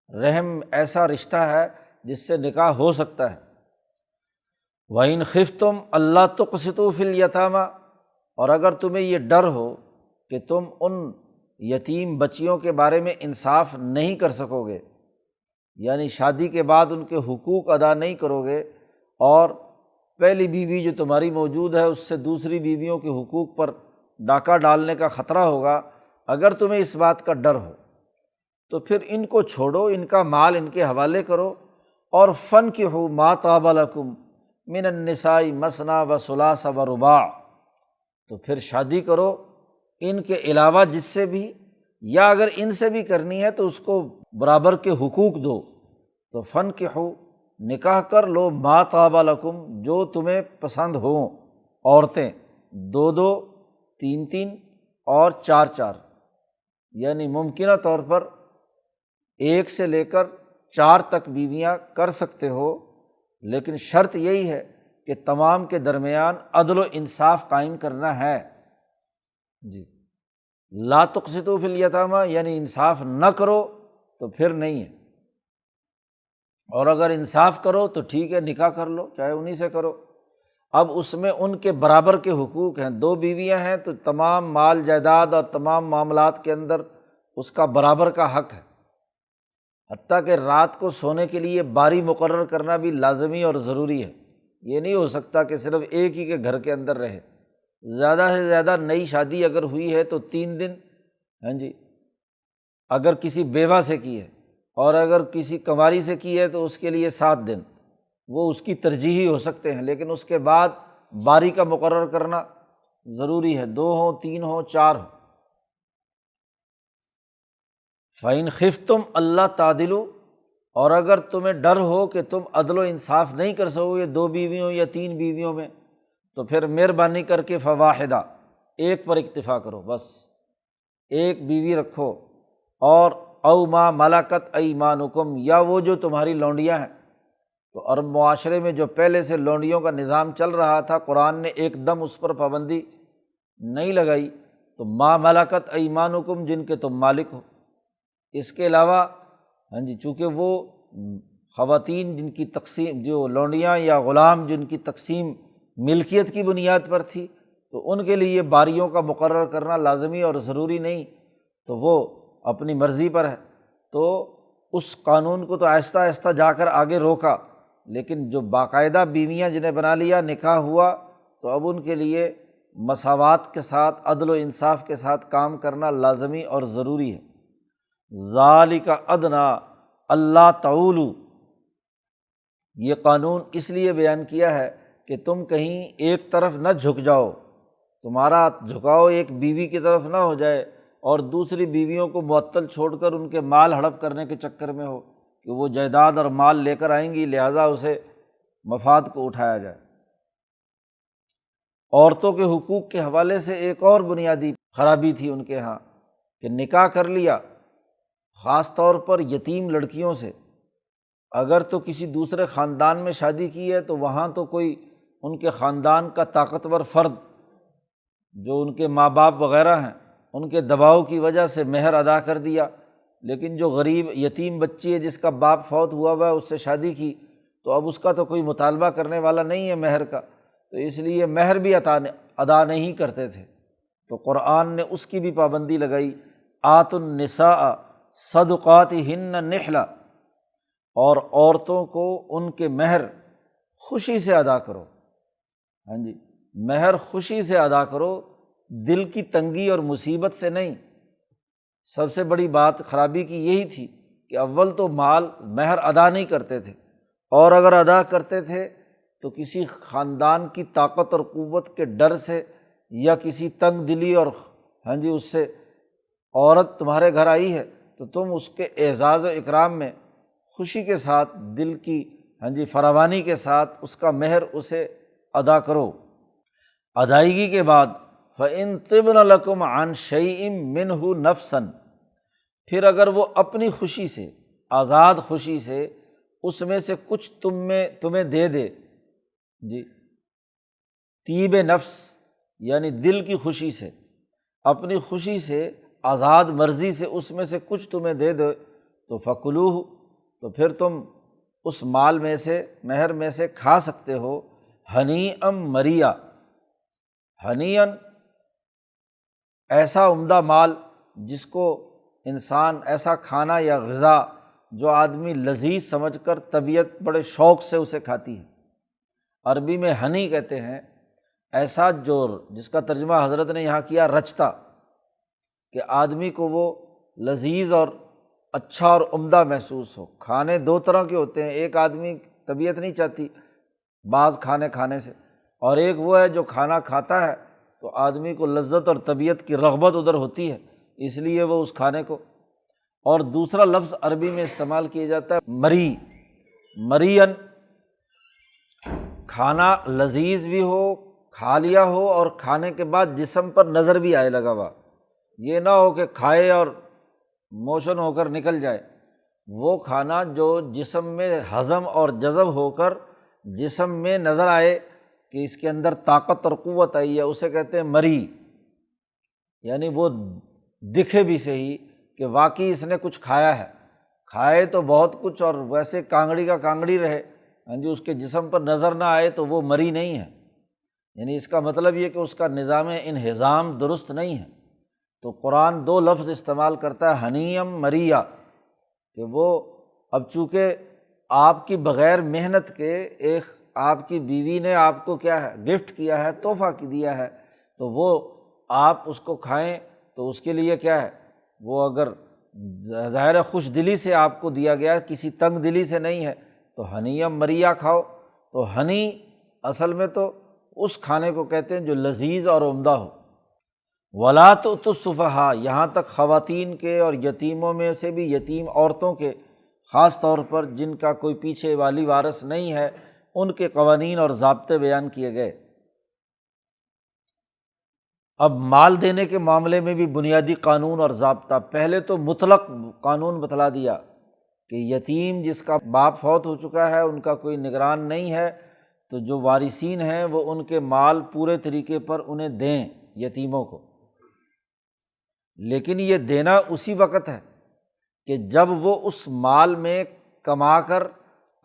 رحم ایسا رشتہ ہے جس سے نکاح ہو سکتا ہے۔ وَإِنْ خِفْتُمْ أَلَّا تُقْسِطُوا فِي الْيَتَامَى، اور اگر تمہیں یہ ڈر ہو کہ تم ان یتیم بچیوں کے بارے میں انصاف نہیں کر سکو گے، یعنی شادی کے بعد ان کے حقوق ادا نہیں کرو گے، اور پہلی بیوی جو تمہاری موجود ہے اس سے دوسری بیویوں کے حقوق پر ڈاکہ ڈالنے کا خطرہ ہوگا، اگر تمہیں اس بات کا ڈر ہو تو پھر ان کو چھوڑو، ان کا مال ان کے حوالے کرو، اور فَانكِحُوا مَا طَابَ لَكُم مِّنَ النِّسَاءِ مَثْنَىٰ وَثُلَاثَ وَرُبَاعَ، تو پھر شادی کرو ان کے علاوہ جس سے بھی، یا اگر ان سے بھی کرنی ہے تو اس کو برابر کے حقوق دو، تو فَانكِحُوا نکاح کر لو مَا طَابَ لَكُم جو تمہیں پسند ہوں، عورتیں 2-2 3-3 اور 4-4، یعنی ممکنہ طور پر 1 سے لے کر 4 تک بیویاں کر سکتے ہو، لیکن شرط یہی ہے کہ تمام کے درمیان عدل و انصاف قائم کرنا ہے۔ جی، لا تقسطوا فی الیتامى یعنی انصاف نہ کرو تو پھر نہیں ہے، اور اگر انصاف کرو تو ٹھیک ہے نکاح کر لو، چاہے انہی سے کرو۔ اب اس میں ان کے برابر کے حقوق ہیں، 2 بیویاں ہیں تو تمام مال جائیداد اور تمام معاملات کے اندر اس کا برابر کا حق ہے، حتیٰ کہ رات کو سونے کے لیے باری مقرر کرنا بھی لازمی اور ضروری ہے۔ یہ نہیں ہو سکتا کہ صرف ایک ہی کے گھر کے اندر رہے، زیادہ سے زیادہ نئی شادی اگر ہوئی ہے تو 3 دن، اگر کسی بیوہ سے کی ہے، اور اگر کسی کنواری سے کی ہے تو اس کے لیے 7 دن، وہ اس کی ترجیحی ہو سکتے ہیں، لیکن اس کے بعد باری کا مقرر کرنا ضروری ہے، 2 ہوں 3 ہوں 4 ہوں۔ فَإِنْ خِفْتُمْ أَلَّا تَعْدِلُوا، اور اگر تمہیں ڈر ہو کہ تم عدل و انصاف نہیں کر سکو گے 2 بیویوں یا 3 بیویوں میں، تو پھر مہربانی کر کے فواحدہ، ایک پر اکتفا کرو، بس ایک بیوی رکھو، اور او ما ملکت ایمانکم، یا وہ جو تمہاری لونڈیاں ہیں۔ تو عرب معاشرے میں جو پہلے سے لونڈیوں کا نظام چل رہا تھا، قرآن نے ایک دم اس پر پابندی نہیں لگائی، تو ما ملکت ایمانکم جن کے تم مالک ہو۔ اس کے علاوہ چونکہ وہ خواتین جن کی تقسیم، جو لونڈیاں یا غلام جن کی تقسیم ملکیت کی بنیاد پر تھی، تو ان کے لیے باریوں کا مقرر کرنا لازمی اور ضروری نہیں، تو وہ اپنی مرضی پر ہے۔ تو اس قانون کو تو آہستہ آہستہ جا کر آگے روکا، لیکن جو باقاعدہ بیویاں جنہیں بنا لیا، نکاح ہوا، تو اب ان کے لیے مساوات کے ساتھ، عدل و انصاف کے ساتھ کام کرنا لازمی اور ضروری ہے۔ ذالک ادنیٰ اللہ تعولوا، یہ قانون اس لیے بیان کیا ہے کہ تم کہیں ایک طرف نہ جھک جاؤ، تمہارا جھکاؤ ایک بیوی کی طرف نہ ہو جائے اور دوسری بیویوں کو معطل چھوڑ کر ان کے مال ہڑپ کرنے کے چکر میں ہو کہ وہ جائیداد اور مال لے کر آئیں گی، لہٰذا اسے مفاد کو اٹھایا جائے۔ عورتوں کے حقوق کے حوالے سے ایک اور بنیادی خرابی تھی ان کے ہاں کہ نکاح کر لیا، خاص طور پر یتیم لڑکیوں سے، اگر تو کسی دوسرے خاندان میں شادی کی ہے تو وہاں تو کوئی ان کے خاندان کا طاقتور فرد جو ان کے ماں باپ وغیرہ ہیں ان کے دباؤ کی وجہ سے مہر ادا کر دیا، لیکن جو غریب یتیم بچی ہے جس کا باپ فوت ہوا ہوا ہے اس سے شادی کی تو اب اس کا تو کوئی مطالبہ کرنے والا نہیں ہے مہر کا، تو اس لیے مہر بھی ادا نہیں کرتے تھے۔ تو قرآن نے اس کی بھی پابندی لگائی، آتوا النساء صدقاتہن نحلہ، اور عورتوں کو ان کے مہر خوشی سے ادا کرو۔ ہاں جی، مہر خوشی سے ادا کرو، دل کی تنگی اور مصیبت سے نہیں۔ سب سے بڑی بات خرابی کی یہی تھی کہ اول تو مہر ادا نہیں کرتے تھے، اور اگر ادا کرتے تھے تو کسی خاندان کی طاقت اور قوت کے ڈر سے یا کسی تنگ دلی اور ہاں جی اس سے، عورت تمہارے گھر آئی ہے تو تم اس کے اعزاز و اکرام میں خوشی کے ساتھ، دل کی ہاں جی فراوانی کے ساتھ اس کا مہر اسے ادا کرو۔ ادائیگی کے بعد فَإِن طِبْنَ لَكُمْ عَنْ شَيْءٍ مِّنْهُ نَفْسًا، پھر اگر وہ اپنی خوشی سے، آزاد خوشی سے اس میں سے کچھ تمہیں دے دے، جی طیب نفس یعنی دل کی خوشی سے، اپنی خوشی سے، آزاد مرضی سے اس میں سے کچھ تمہیں دے دے تو فَكُلُوهُ، تو پھر تم اس مال میں سے، مہر میں سے کھا سکتے ہو، ہنیئا مریئا، ہنیئا ایسا عمدہ مال جس کو انسان، ایسا کھانا یا غذا جو آدمی لذیذ سمجھ کر طبیعت بڑے شوق سے اسے کھاتی ہے۔ عربی میں ہنی کہتے ہیں ایسا جو، جس کا ترجمہ حضرت نے یہاں کیا رچتا، کہ آدمی کو وہ لذیذ اور اچھا اور عمدہ محسوس ہو۔ کھانے دو طرح کے ہوتے ہیں، ایک آدمی طبیعت نہیں چاہتی بعض کھانے سے، اور ایک وہ ہے جو کھانا کھاتا ہے تو آدمی کو لذت اور طبیعت کی رغبت ادھر ہوتی ہے، اس لیے وہ اس کھانے کو۔ اور دوسرا لفظ عربی میں استعمال کیا جاتا ہے مری، مرین، کھانا لذیذ بھی ہو، کھا لیا ہو اور کھانے کے بعد جسم پر نظر بھی آئے لگا ہوا، یہ نہ ہو کہ کھائے اور موشن ہو کر نکل جائے۔ وہ کھانا جو جسم میں ہضم اور جذب ہو کر جسم میں نظر آئے کہ اس کے اندر طاقت اور قوت آئی ہے، اسے کہتے ہیں مری، یعنی وہ دکھے بھی صحیح کہ واقعی اس نے کچھ کھایا ہے، کھائے تو بہت کچھ اور ویسے کانگڑی کا کانگڑی رہے، ہاں جی اس کے جسم پر نظر نہ آئے تو وہ مری نہیں ہے، یعنی اس کا مطلب یہ کہ اس کا نظام انہضام درست نہیں ہے۔ تو قرآن دو لفظ استعمال کرتا ہے ہنیم مریا، کہ وہ اب چونکہ آپ کی بغیر محنت کے ایک آپ کی بیوی نے آپ کو کیا ہے گفٹ کیا ہے، تحفہ دیا ہے، تو وہ آپ اس کو کھائیں تو اس کے لیے کیا ہے، وہ اگر ظاہر خوش دلی سے آپ کو دیا گیا ہے، کسی تنگ دلی سے نہیں ہے، تو ہنیم مریا کھاؤ۔ تو ہنی اصل میں تو اس کھانے کو کہتے ہیں جو لذیذ اور عمدہ ہو۔ وَلَا تُؤْتُوا السُّفَہَاءَ، یہاں تک خواتین کے اور یتیموں میں سے بھی یتیم عورتوں کے، خاص طور پر جن کا کوئی پیچھے والی وارث نہیں ہے، ان کے قوانین اور ضابطے بیان کیے گئے۔ اب مال دینے کے معاملے میں بھی بنیادی قانون اور ضابطہ، پہلے تو مطلق قانون بتلا دیا کہ یتیم جس کا باپ فوت ہو چکا ہے، ان کا کوئی نگران نہیں ہے، تو جو وارثین ہیں وہ ان کے مال پورے طریقے پر انہیں دیں یتیموں کو، لیکن یہ دینا اسی وقت ہے کہ جب وہ اس مال میں کما کر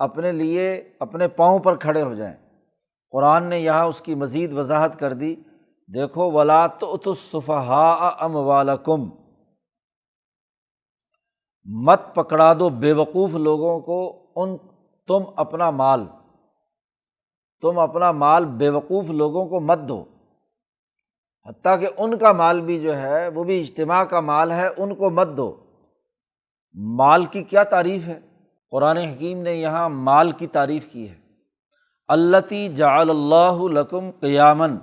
اپنے لیے اپنے پاؤں پر کھڑے ہو جائیں۔ قرآن نے یہاں اس کی مزید وضاحت کر دی، دیکھو وَلَا تُؤْتُوا السُّفَہَاءَ أَمْوَالَكُمْ، مت پکڑا دو بے وقوف لوگوں کو، تم اپنا مال بے وقوف لوگوں کو مت دو، حتیٰ کہ ان کا مال بھی جو ہے وہ بھی اجتماع کا مال ہے، ان کو مت دو۔ مال کی کیا تعریف ہے؟ قرآن حکیم نے یہاں مال کی تعریف کی ہے، اللتی جعل اللہ لکم قیاماً،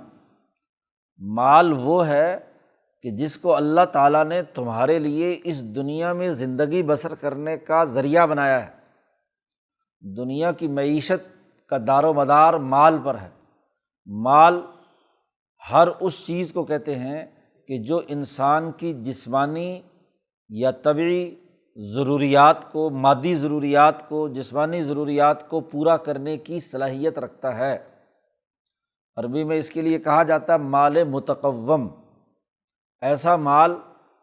مال وہ ہے کہ جس کو اللہ تعالیٰ نے تمہارے لیے اس دنیا میں زندگی بسر کرنے کا ذریعہ بنایا ہے۔ دنیا کی معیشت کا دار و مدار مال پر ہے۔ مال ہر اس چیز کو کہتے ہیں کہ جو انسان کی جسمانی یا طبعی ضروریات کو، مادی ضروریات کو، جسمانی ضروریات کو پورا کرنے کی صلاحیت رکھتا ہے۔ عربی میں اس کے لیے کہا جاتا ہے مال متقوم، ایسا مال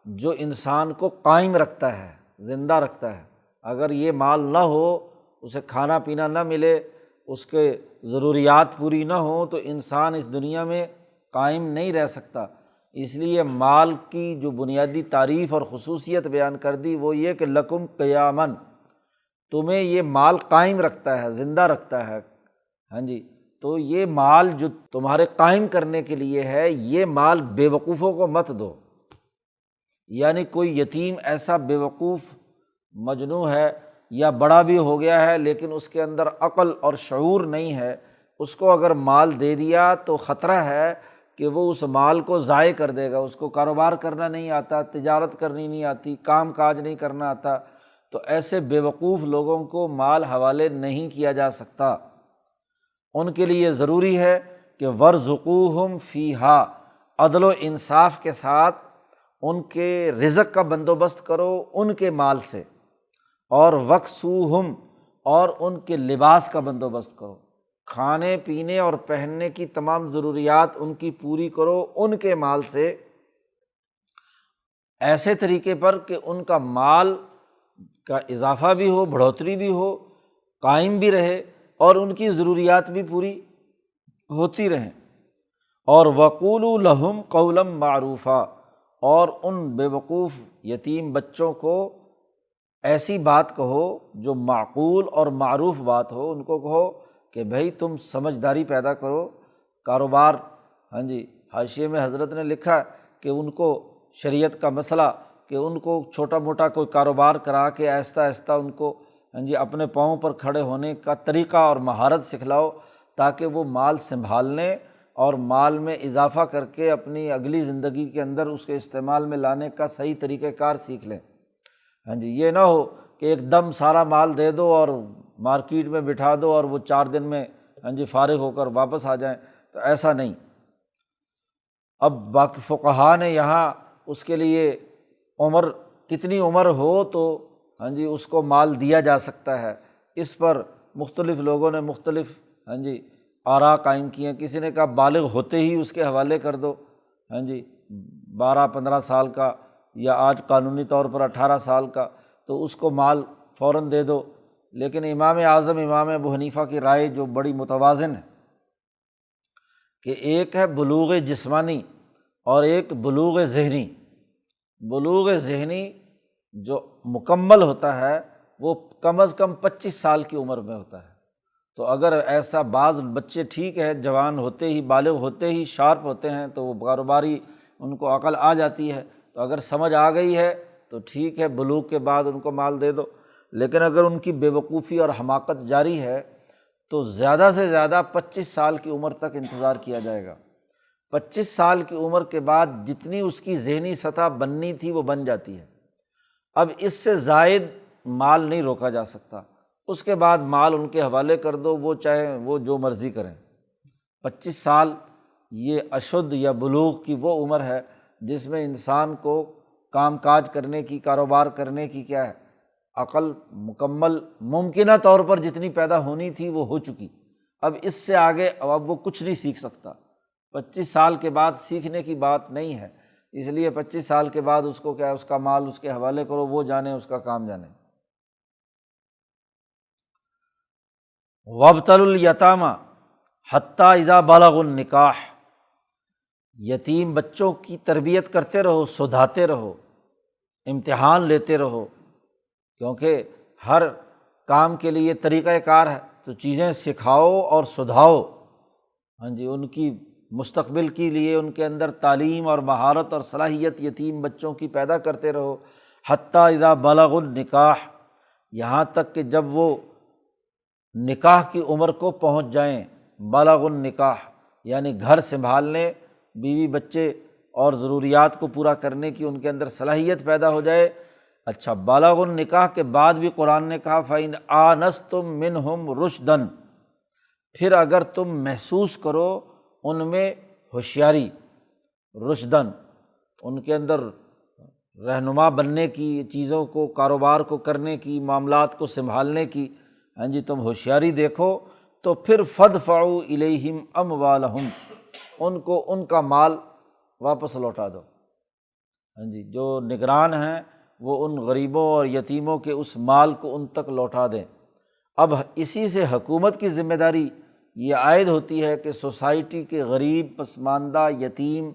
جو انسان کو قائم رکھتا ہے، زندہ رکھتا ہے۔ اگر یہ مال نہ ہو، اسے کھانا پینا نہ ملے، اس کے ضروریات پوری نہ ہوں، تو انسان اس دنیا میں قائم نہیں رہ سکتا۔ اس لیے مال کی جو بنیادی تعریف اور خصوصیت بیان کر دی وہ یہ کہ لکم قیامن، تمہیں یہ مال قائم رکھتا ہے، زندہ رکھتا ہے۔ ہاں جی، تو یہ مال جو تمہارے قائم کرنے کے لیے ہے، یہ مال بے وقوفوں کو مت دو۔ یعنی کوئی یتیم ایسا بے وقوف مجنوں ہے یا بڑا بھی ہو گیا ہے لیکن اس کے اندر عقل اور شعور نہیں ہے، اس کو اگر مال دے دیا تو خطرہ ہے کہ وہ اس مال کو ضائع کر دے گا۔ اس کو کاروبار کرنا نہیں آتا، تجارت کرنی نہیں آتی، کام کاج نہیں کرنا آتا، تو ایسے بے وقوف لوگوں کو مال حوالے نہیں کیا جا سکتا۔ ان کے لیے ضروری ہے کہ ورزقوہم فیہا، عدل و انصاف کے ساتھ ان کے رزق کا بندوبست کرو ان کے مال سے، اور وکسوہم، اور ان کے لباس کا بندوبست کرو، کھانے پینے اور پہننے کی تمام ضروریات ان کی پوری کرو ان کے مال سے، ایسے طریقے پر کہ ان کا مال کا اضافہ بھی ہو، بڑھوتری بھی ہو، قائم بھی رہے اور ان کی ضروریات بھی پوری ہوتی رہیں۔ اور وقولوا لہم قولا معروفا، اور ان بے وقوف یتیم بچوں کو ایسی بات کہو جو معقول اور معروف بات ہو، ان کو کہو کہ بھائی تم سمجھداری پیدا کرو، کاروبار، ہاں جی، حاشیے میں حضرت نے لکھا کہ ان کو شریعت کا مسئلہ کہ ان کو چھوٹا موٹا کوئی کاروبار کرا کے آہستہ آہستہ ان کو ہاں جی اپنے پاؤں پر کھڑے ہونے کا طریقہ اور مہارت سکھلاؤ، تاکہ وہ مال سنبھالنے اور مال میں اضافہ کر کے اپنی اگلی زندگی کے اندر اس کے استعمال میں لانے کا صحیح طریقہ کار سیکھ لیں۔ ہاں جی، یہ نہ ہو کہ ایک دم سارا مال دے دو اور مارکیٹ میں بٹھا دو اور وہ 4 دن میں ہاں جی فارغ ہو کر واپس آ جائیں، تو ایسا نہیں۔ اب باقی فقہا نے یہاں اس کے لیے عمر، کتنی عمر ہو تو ہاں جی اس کو مال دیا جا سکتا ہے، اس پر مختلف لوگوں نے مختلف ہاں جی آراء قائم کی ہیں۔ کسی نے کہا بالغ ہوتے ہی اس کے حوالے کر دو، ہاں جی 12-15 سال کا، یا آج قانونی طور پر 18 سال کا، تو اس کو مال فوراً دے دو۔ لیکن امام اعظم امام ابو حنیفہ کی رائے جو بڑی متوازن ہے کہ ایک ہے بلوغ جسمانی اور ایک بلوغ ذہنی۔ بلوغ ذہنی جو مکمل ہوتا ہے وہ کم از کم 25 سال کی عمر میں ہوتا ہے۔ تو اگر ایسا بعض بچے ٹھیک ہے جوان ہوتے ہی، بالغ ہوتے ہی شارپ ہوتے ہیں تو وہ کاروباری ان کو عقل آ جاتی ہے، تو اگر سمجھ آ گئی ہے تو ٹھیک ہے، بلوغ کے بعد ان کو مال دے دو۔ لیکن اگر ان کی بے وقوفی اور حماقت جاری ہے تو زیادہ سے زیادہ 25 سال کی عمر تک انتظار کیا جائے گا۔ 25 سال کی عمر کے بعد جتنی اس کی ذہنی سطح بننی تھی وہ بن جاتی ہے، اب اس سے زائد مال نہیں روکا جا سکتا۔ اس کے بعد مال ان کے حوالے کر دو، وہ چاہے وہ جو مرضی کریں۔ 25 سال یہ اشد یا بلوغ کی وہ عمر ہے جس میں انسان کو کام کاج کرنے کی، کاروبار کرنے کی کیا ہے، عقل مکمل ممکنہ طور پر جتنی پیدا ہونی تھی وہ ہو چکی۔ اب اس سے آگے اب وہ کچھ نہیں سیکھ سکتا۔ 25 سال کے بعد سیکھنے کی بات نہیں ہے، اس لیے 25 سال کے بعد اس کو کیا ہے، اس کا مال اس کے حوالے کرو، وہ جانے اس کا کام جانے۔ وابتلوا الیتامى حتیٰ اذا بلغوا النکاح، یتیم بچوں کی تربیت کرتے رہو، سدھاتے رہو، امتحان لیتے رہو، کیونکہ ہر کام کے لیے طریقہ کار ہے، تو چیزیں سکھاؤ اور سدھاؤ۔ ہاں جی، ان کی مستقبل کے لیے ان کے اندر تعلیم اور مہارت اور صلاحیت یتیم بچوں کی پیدا کرتے رہو۔ حتیٰ اذا بلغوا النکاح، یہاں تک کہ جب وہ نکاح کی عمر کو پہنچ جائیں۔ بلغ النکاح یعنی گھر سنبھالنے، بیوی بچے اور ضروریات کو پورا کرنے کی ان کے اندر صلاحیت پیدا ہو جائے۔ اچھا، بالغ النکاح کے بعد بھی قرآن نے کہا فَإِنْ آنَسْتُم مِّنْهُمْ رُشْدًا، پھر اگر تم محسوس کرو ان میں ہوشیاری، رشدن، ان کے اندر رہنما بننے کی، چیزوں کو، کاروبار کو کرنے کی، معاملات کو سنبھالنے کی، ہاں جی تم ہوشیاری دیکھو، تو پھر فدفعوا الیہم اموالہم، ان کو ان کا مال واپس لوٹا دو۔ ہاں جی، جو نگران ہیں وہ ان غریبوں اور یتیموں کے اس مال کو ان تک لوٹا دیں۔ اب اسی سے حکومت کی ذمہ داری یہ عائد ہوتی ہے کہ سوسائٹی کے غریب، پسماندہ، یتیم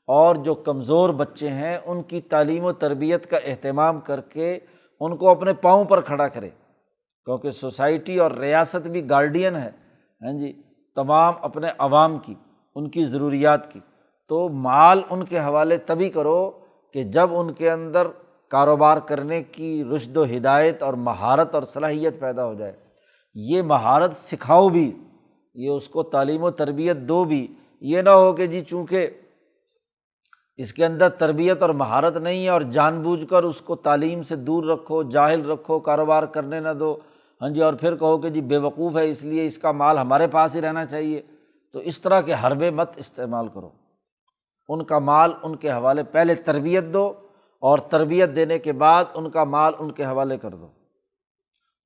اور جو کمزور بچے ہیں ان کی تعلیم و تربیت کا اہتمام کر کے ان کو اپنے پاؤں پر کھڑا کرے، کیونکہ سوسائٹی اور ریاست بھی گارڈین ہے، ہاں جی، تمام اپنے عوام کی، ان کی ضروریات کی۔ تو مال ان کے حوالے تبھی کرو کہ جب ان کے اندر کاروبار کرنے کی رشد و ہدایت اور مہارت اور صلاحیت پیدا ہو جائے۔ یہ مہارت سکھاؤ بھی، یہ اس کو تعلیم و تربیت دو بھی، یہ نہ ہو کہ جی چونکہ اس کے اندر تربیت اور مہارت نہیں ہے اور جان بوجھ کر اس کو تعلیم سے دور رکھو، جاہل رکھو، کاروبار کرنے نہ دو، ہاں جی، اور پھر کہو کہ جی بے وقوف ہے اس لیے اس کا مال ہمارے پاس ہی رہنا چاہیے۔ تو اس طرح کے حربے مت استعمال کرو، ان کا مال ان کے حوالے پہلے تربیت دو، اور تربیت دینے کے بعد ان کا مال ان کے حوالے کر دو۔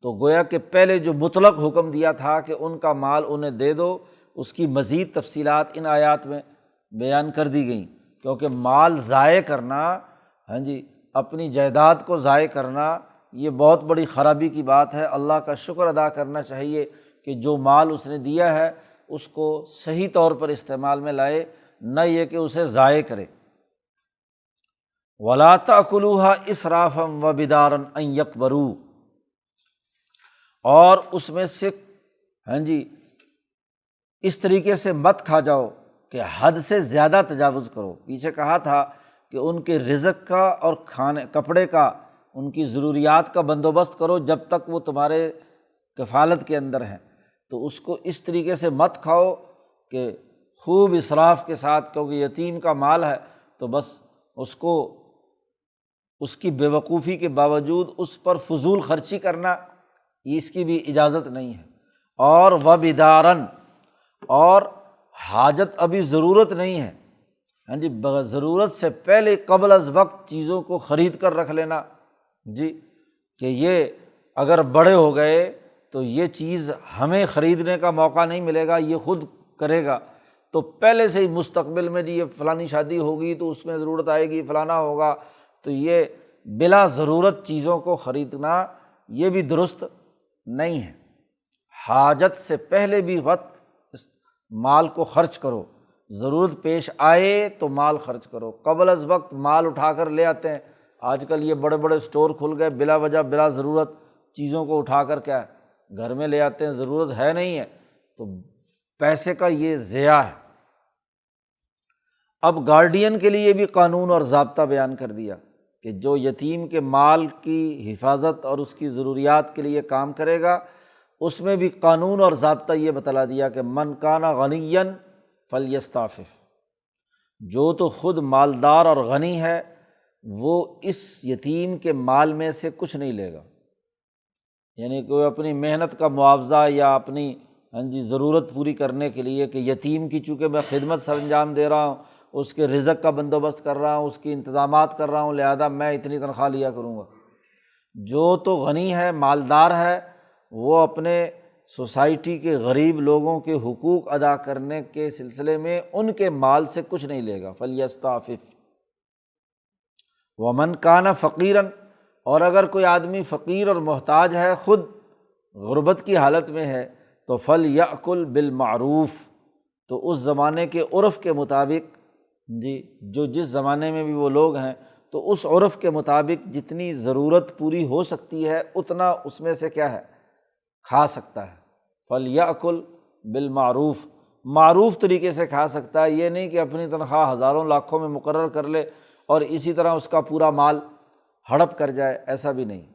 تو گویا کہ پہلے جو مطلق حکم دیا تھا کہ ان کا مال انہیں دے دو، اس کی مزید تفصیلات ان آیات میں بیان کر دی گئیں، کیونکہ مال ضائع کرنا، ہاں جی، اپنی جائیداد کو ضائع کرنا، یہ بہت بڑی خرابی کی بات ہے۔ اللہ کا شکر ادا کرنا چاہیے کہ جو مال اس نے دیا ہے اس کو صحیح طور پر استعمال میں لائے، نہ یہ کہ اسے ضائع کرے۔ وَلَا تَأْكُلُوهَا إِسْرَافًا وَبِدَارًا أَن يَكْبَرُوا، اور اس میں سے، ہاں جی، اس طریقے سے مت کھا جاؤ کہ حد سے زیادہ تجاوز کرو۔ پیچھے کہا تھا کہ ان کے رزق کا اور کھانے کپڑے کا، ان کی ضروریات کا بندوبست کرو جب تک وہ تمہارے کفالت کے اندر ہیں، تو اس کو اس طریقے سے مت کھاؤ کہ خوب اسراف کے ساتھ، کیونکہ یتیم کا مال ہے تو بس اس کو، اس کی بے وقوفی کے باوجود اس پر فضول خرچی کرنا، اس کی بھی اجازت نہیں ہے۔ اور وَبِدَارًا، اور حاجت ابھی ضرورت نہیں ہے، ہاں جی، ضرورت سے پہلے قبل از وقت چیزوں کو خرید کر رکھ لینا، جی، کہ یہ اگر بڑے ہو گئے تو یہ چیز ہمیں خریدنے کا موقع نہیں ملے گا، یہ خود کرے گا، تو پہلے سے ہی مستقبل میں جی یہ فلانی شادی ہوگی تو اس میں ضرورت آئے گی، فلانا ہوگا، تو یہ بلا ضرورت چیزوں کو خریدنا یہ بھی درست نہیں ہے۔ حاجت سے پہلے بھی وقت اس مال کو خرچ کرو، ضرورت پیش آئے تو مال خرچ کرو۔ قبل از وقت مال اٹھا کر لے آتے ہیں، آج کل یہ بڑے بڑے اسٹور کھل گئے، بلا وجہ بلا ضرورت چیزوں کو اٹھا کر کیا ہے گھر میں لے آتے ہیں، ضرورت ہے نہیں ہے، تو پیسے کا یہ ضیاع ہے۔ اب گارڈین کے لیے بھی قانون اور ضابطہ بیان کر دیا کہ جو یتیم کے مال کی حفاظت اور اس کی ضروریات کے لیے کام کرے گا، اس میں بھی قانون اور ضابطہ یہ بتلا دیا کہ من کان غنیا فلیستعفف، جو تو خود مالدار اور غنی ہے وہ اس یتیم کے مال میں سے کچھ نہیں لے گا، یعنی کوئی اپنی محنت کا معاوضہ یا اپنی، ہاں جی، ضرورت پوری کرنے کے لیے کہ یتیم کی چونکہ میں خدمت سر انجام دے رہا ہوں، اس کے رزق کا بندوبست کر رہا ہوں، اس کی انتظامات کر رہا ہوں، لہذا میں اتنی تنخواہ لیا کروں گا۔ جو تو غنی ہے، مالدار ہے، وہ اپنے سوسائٹی کے غریب لوگوں کے حقوق ادا کرنے کے سلسلے میں ان کے مال سے کچھ نہیں لے گا، فلیستعفف۔ ومن کان فقیراً، اور اگر کوئی آدمی فقیر اور محتاج ہے، خود غربت کی حالت میں ہے، تو فلیأکل بالمعروف، تو اس زمانے کے عرف کے مطابق، جی، جو جس زمانے میں بھی وہ لوگ ہیں تو اس عرف کے مطابق جتنی ضرورت پوری ہو سکتی ہے اتنا اس میں سے کیا ہے کھا سکتا ہے۔ فلیأکل بالمعروف، معروف طریقے سے کھا سکتا ہے، یہ نہیں کہ اپنی تنخواہ ہزاروں لاکھوں میں مقرر کر لے اور اسی طرح اس کا پورا مال ہڑپ کر جائے، ایسا بھی نہیں۔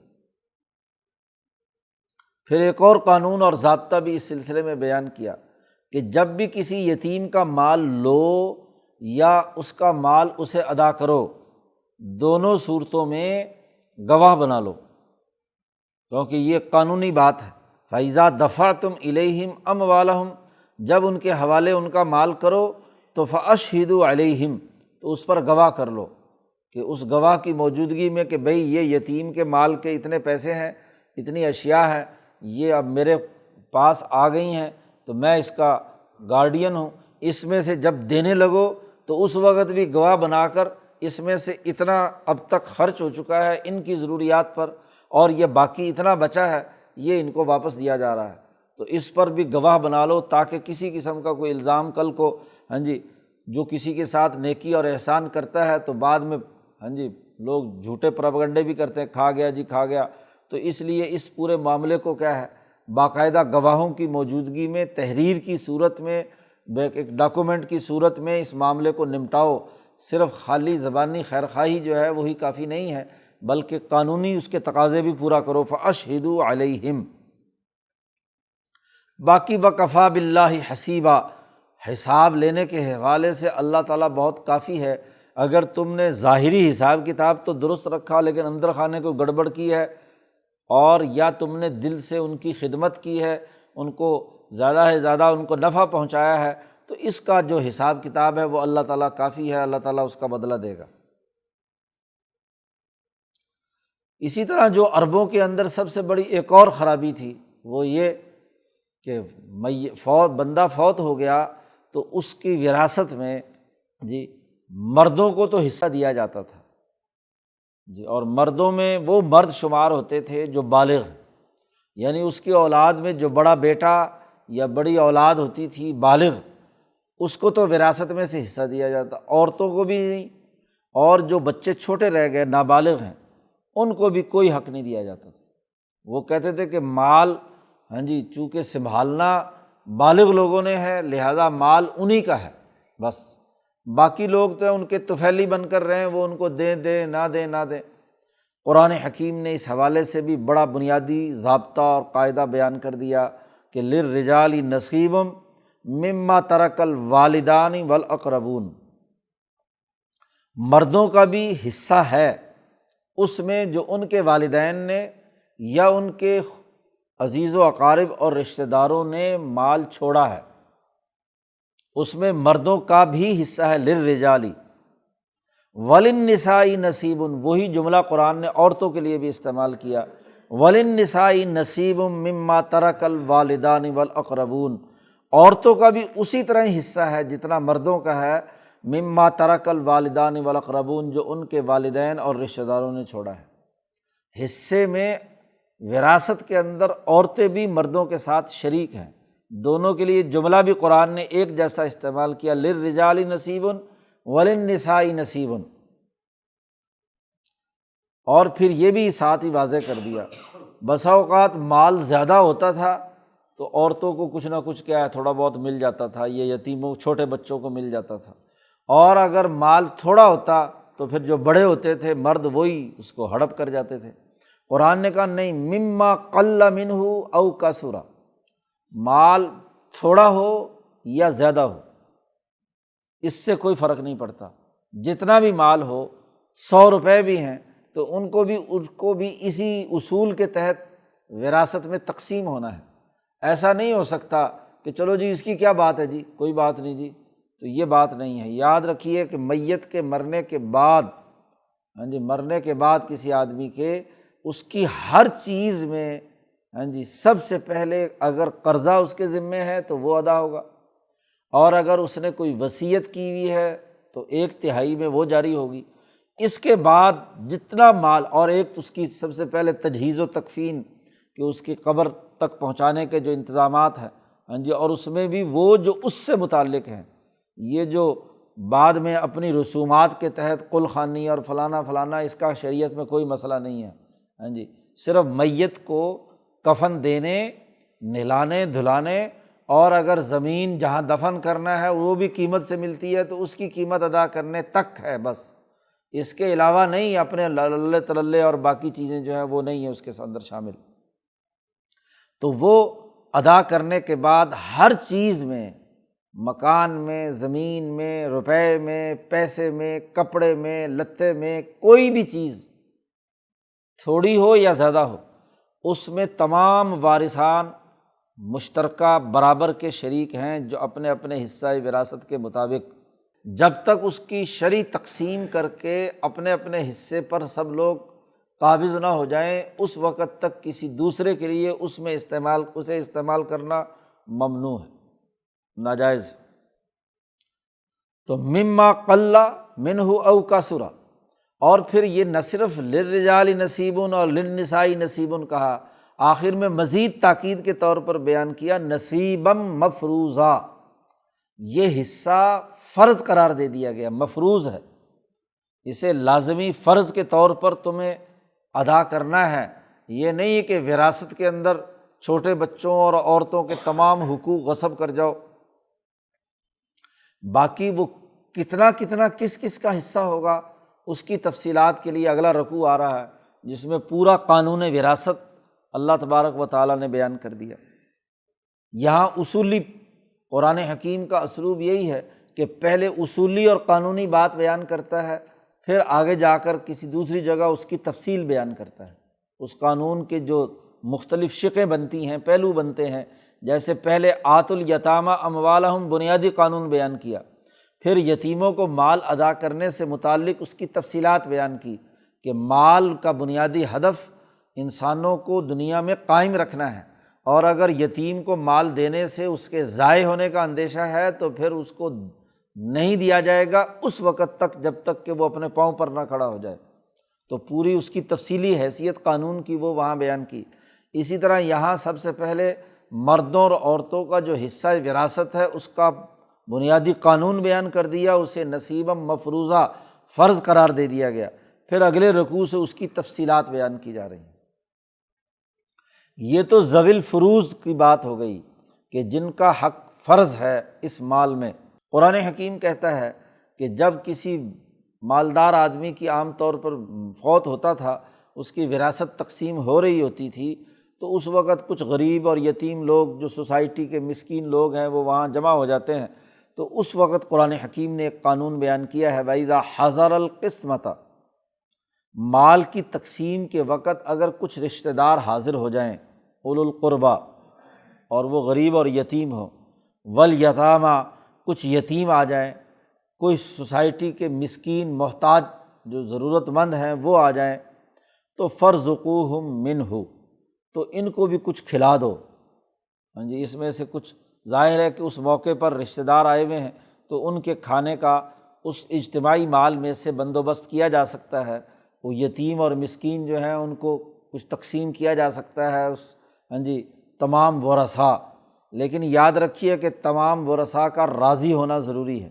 پھر ایک اور قانون اور ضابطہ بھی اس سلسلے میں بیان کیا کہ جب بھی کسی یتیم کا مال لو یا اس کا مال اسے ادا کرو، دونوں صورتوں میں گواہ بنا لو، کیونکہ یہ قانونی بات ہے۔ فَإِذَا دَفَعْتُمْ إِلَيْهِمْ أَمْوَالَهُمْ، جب ان کے حوالے ان کا مال کرو تو فَأَشْهِدُوا عَلَيْهِمْ، تو اس پر گواہ کر لو۔ کہ اس گواہ کی موجودگی میں کہ بھئی یہ یتیم کے مال کے اتنے پیسے ہیں، اتنی اشیاء ہیں، یہ اب میرے پاس آ گئی ہیں تو میں اس کا گارڈین ہوں، اس میں سے جب دینے لگو تو اس وقت بھی گواہ بنا کر اس میں سے اتنا اب تک خرچ ہو چکا ہے ان کی ضروریات پر، اور یہ باقی اتنا بچا ہے یہ ان کو واپس دیا جا رہا ہے، تو اس پر بھی گواہ بنا لو تاکہ کسی قسم کا کوئی الزام کل کو جو کسی کے ساتھ نیکی اور احسان کرتا ہے تو بعد میں لوگ جھوٹے پروپیگنڈے بھی کرتے ہیں، کھا گیا جی کھا گیا، تو اس لیے اس پورے معاملے کو کیا ہے، باقاعدہ گواہوں کی موجودگی میں تحریر کی صورت میں، ایک ڈاکومنٹ کی صورت میں اس معاملے کو نمٹاؤ۔ صرف خالی زبانی خیرخواہی جو ہے وہی کافی نہیں ہے، بلکہ قانونی اس کے تقاضے بھی پورا کرو۔ فَأَشْهِدُوا عَلَيْهِمْ۔ باقی وَكَفَىٰ بِاللَّهِ حَسِيبًا، حساب لینے کے حوالے سے اللہ تعالیٰ بہت کافی ہے۔ اگر تم نے ظاہری حساب کتاب تو درست رکھا لیکن اندر خانے کو گڑبڑ کی ہے، اور یا تم نے دل سے ان کی خدمت کی ہے، ان کو زیادہ سے زیادہ ان کو نفع پہنچایا ہے، تو اس کا جو حساب کتاب ہے وہ اللہ تعالیٰ کافی ہے، اللہ تعالیٰ اس کا بدلہ دے گا۔ اسی طرح جو عربوں کے اندر سب سے بڑی ایک اور خرابی تھی وہ یہ کہ بندہ فوت ہو گیا تو اس کی وراثت میں مردوں کو تو حصہ دیا جاتا تھا اور مردوں میں وہ مرد شمار ہوتے تھے جو بالغ، یعنی اس کی اولاد میں جو بڑا بیٹا یا بڑی اولاد ہوتی تھی بالغ، اس کو تو وراثت میں سے حصہ دیا جاتا، عورتوں کو بھی نہیں، اور جو بچے چھوٹے رہ گئے نابالغ ہیں ان کو بھی کوئی حق نہیں دیا جاتا تھا۔ وہ کہتے تھے کہ مال چونکہ سنبھالنا بالغ لوگوں نے ہے لہٰذا مال انہی کا ہے، بس باقی لوگ تو ان کے طفیلی بن کر رہے ہیں، وہ ان کو دیں نہ دیں۔ قرآن حکیم نے اس حوالے سے بھی بڑا بنیادی ضابطہ اور قاعدہ بیان کر دیا کہ للرجال نصیب مما ترک الوالدان والاقربون، مردوں کا بھی حصہ ہے اس میں جو ان کے والدین نے یا ان کے عزیز و اقارب اور رشتہ داروں نے مال چھوڑا ہے، اس میں مردوں کا بھی حصہ ہے۔ للرجال وللنساء نصیب، وہی جملہ قرآن نے عورتوں کے لیے بھی استعمال کیا، وللنساء نصیب مما ترک الوالدان والاقربون، عورتوں کا بھی اسی طرح ہی حصہ ہے جتنا مردوں کا ہے، مما ترک الوالدان والاقربون، جو ان کے والدین اور رشتہ داروں نے چھوڑا ہے۔ حصے میں وراثت کے اندر عورتیں بھی مردوں کے ساتھ شریک ہیں، دونوں کے لیے جملہ بھی قرآن نے ایک جیسا استعمال کیا، للرجال نصیب وللنساء نصیب، اور پھر یہ بھی ساتھ ہی واضح کر دیا بسا اوقات مال زیادہ ہوتا تھا تو عورتوں کو کچھ نہ کچھ کیا ہے تھوڑا بہت مل جاتا تھا، یہ یتیموں چھوٹے بچوں کو مل جاتا تھا، اور اگر مال تھوڑا ہوتا تو پھر جو بڑے ہوتے تھے مرد وہی اس کو ہڑپ کر جاتے تھے۔ قرآن نے کہا نہیں، مما قل منہ او کثر، مال تھوڑا ہو یا زیادہ ہو اس سے کوئی فرق نہیں پڑتا، جتنا بھی مال ہو، 100 روپے بھی ہیں تو ان کو بھی اسی اصول کے تحت وراثت میں تقسیم ہونا ہے۔ ایسا نہیں ہو سکتا کہ چلو جی اس کی کیا بات ہے جی، کوئی بات نہیں جی، تو یہ بات نہیں ہے۔ یاد رکھیے کہ میت کے مرنے کے بعد کسی آدمی کے اس کی ہر چیز میں سب سے پہلے اگر قرضہ اس کے ذمے ہے تو وہ ادا ہوگا، اور اگر اس نے کوئی وصیت کی ہوئی ہے تو 1/3 میں وہ جاری ہوگی۔ اس کے بعد جتنا مال، اور ایک اس کی سب سے پہلے تجہیز و تکفین کہ اس کی قبر تک پہنچانے کے جو انتظامات ہیں اور اس میں بھی وہ جو اس سے متعلق ہیں، یہ جو بعد میں اپنی رسومات کے تحت قل خوانی اور فلانا اس کا شریعت میں کوئی مسئلہ نہیں ہے۔ صرف میت کو کفن دینے، نہلانے دھلانے، اور اگر زمین جہاں دفن کرنا ہے وہ بھی قیمت سے ملتی ہے تو اس کی قیمت ادا کرنے تک ہے، بس اس کے علاوہ نہیں، اپنے للے تللے اور باقی چیزیں جو ہیں وہ نہیں ہیں اس کے اندر شامل۔ تو وہ ادا کرنے کے بعد ہر چیز میں، مکان میں، زمین میں، روپے میں، پیسے میں، کپڑے میں، لتے میں، کوئی بھی چیز تھوڑی ہو یا زیادہ ہو، اس میں تمام وارثان مشترکہ برابر کے شریک ہیں جو اپنے اپنے حصہ وراثت کے مطابق جب تک اس کی شرعی تقسیم کر کے اپنے اپنے حصے پر سب لوگ قابض نہ ہو جائیں، اس وقت تک کسی دوسرے کے لیے اسے استعمال کرنا ممنوع ہے، ناجائز ہے۔ تو مما قل منہ او کثر، اور پھر یہ نہ صرف للرجال نصیب اور للنساء نصیب کہا، آخر میں مزید تاکید کے طور پر بیان کیا نصیبا مفروضا، یہ حصہ فرض قرار دے دیا گیا، مفروض ہے، اسے لازمی فرض کے طور پر تمہیں ادا کرنا ہے۔ یہ نہیں کہ وراثت کے اندر چھوٹے بچوں اور عورتوں کے تمام حقوق غصب کر جاؤ۔ باقی وہ کتنا کس کس کا حصہ ہوگا اس کی تفصیلات کے لیے اگلا رکوع آ رہا ہے، جس میں پورا قانون وراثت اللہ تبارک و تعالیٰ نے بیان کر دیا۔ یہاں اصولی قرآن حکیم کا اسلوب یہی ہے کہ پہلے اصولی اور قانونی بات بیان کرتا ہے، پھر آگے جا کر کسی دوسری جگہ اس کی تفصیل بیان کرتا ہے، اس قانون کے جو مختلف شقیں بنتی ہیں، پہلو بنتے ہیں۔ جیسے پہلے آت الیتامیٰ اموالہم بنیادی قانون بیان کیا، پھر یتیموں کو مال ادا کرنے سے متعلق اس کی تفصیلات بیان کی کہ مال کا بنیادی ہدف انسانوں کو دنیا میں قائم رکھنا ہے، اور اگر یتیم کو مال دینے سے اس کے ضائع ہونے کا اندیشہ ہے تو پھر اس کو نہیں دیا جائے گا اس وقت تک جب تک کہ وہ اپنے پاؤں پر نہ کھڑا ہو جائے۔ تو پوری اس کی تفصیلی حیثیت قانون کی وہ وہاں بیان کی۔ اسی طرح یہاں سب سے پہلے مردوں اور عورتوں کا جو حصہ وراثت ہے اس کا بنیادی قانون بیان کر دیا، اسے نصیبا مفروضہ فرض قرار دے دیا گیا، پھر اگلے رکوع سے اس کی تفصیلات بیان کی جا رہی ہیں۔ یہ تو ذوی الفروض کی بات ہو گئی کہ جن کا حق فرض ہے اس مال میں۔ قرآن حکیم کہتا ہے کہ جب کسی مالدار آدمی کی عام طور پر فوت ہوتا تھا، اس کی وراثت تقسیم ہو رہی ہوتی تھی، تو اس وقت کچھ غریب اور یتیم لوگ جو سوسائٹی کے مسکین لوگ ہیں وہ وہاں جمع ہو جاتے ہیں۔ تو اس وقت قرآن حکیم نے ایک قانون بیان کیا ہے، وَإِذَا حَضَرَ الْقِسْمَةَ، مال کی تقسیم کے وقت اگر کچھ رشتہ دار حاضر ہو جائیں، اولو القربیٰ، اور وہ غریب اور یتیم ہوں، والیتامیٰ، کچھ یتیم آ جائیں، کوئی سوسائٹی کے مسکین محتاج جو ضرورت مند ہیں وہ آ جائیں، تو فارزقوہم منہ، تو ان کو بھی کچھ کھلا دو۔ ہاں جی، اس میں سے کچھ ظاہر ہے کہ اس موقع پر رشتہ دار آئے ہوئے ہیں تو ان کے کھانے کا اس اجتماعی مال میں سے بندوبست کیا جا سکتا ہے، وہ یتیم اور مسکین جو ہیں ان کو کچھ تقسیم کیا جا سکتا ہے اس تمام ورثاء۔ لیکن یاد رکھیے کہ تمام ورثاء کا راضی ہونا ضروری ہے،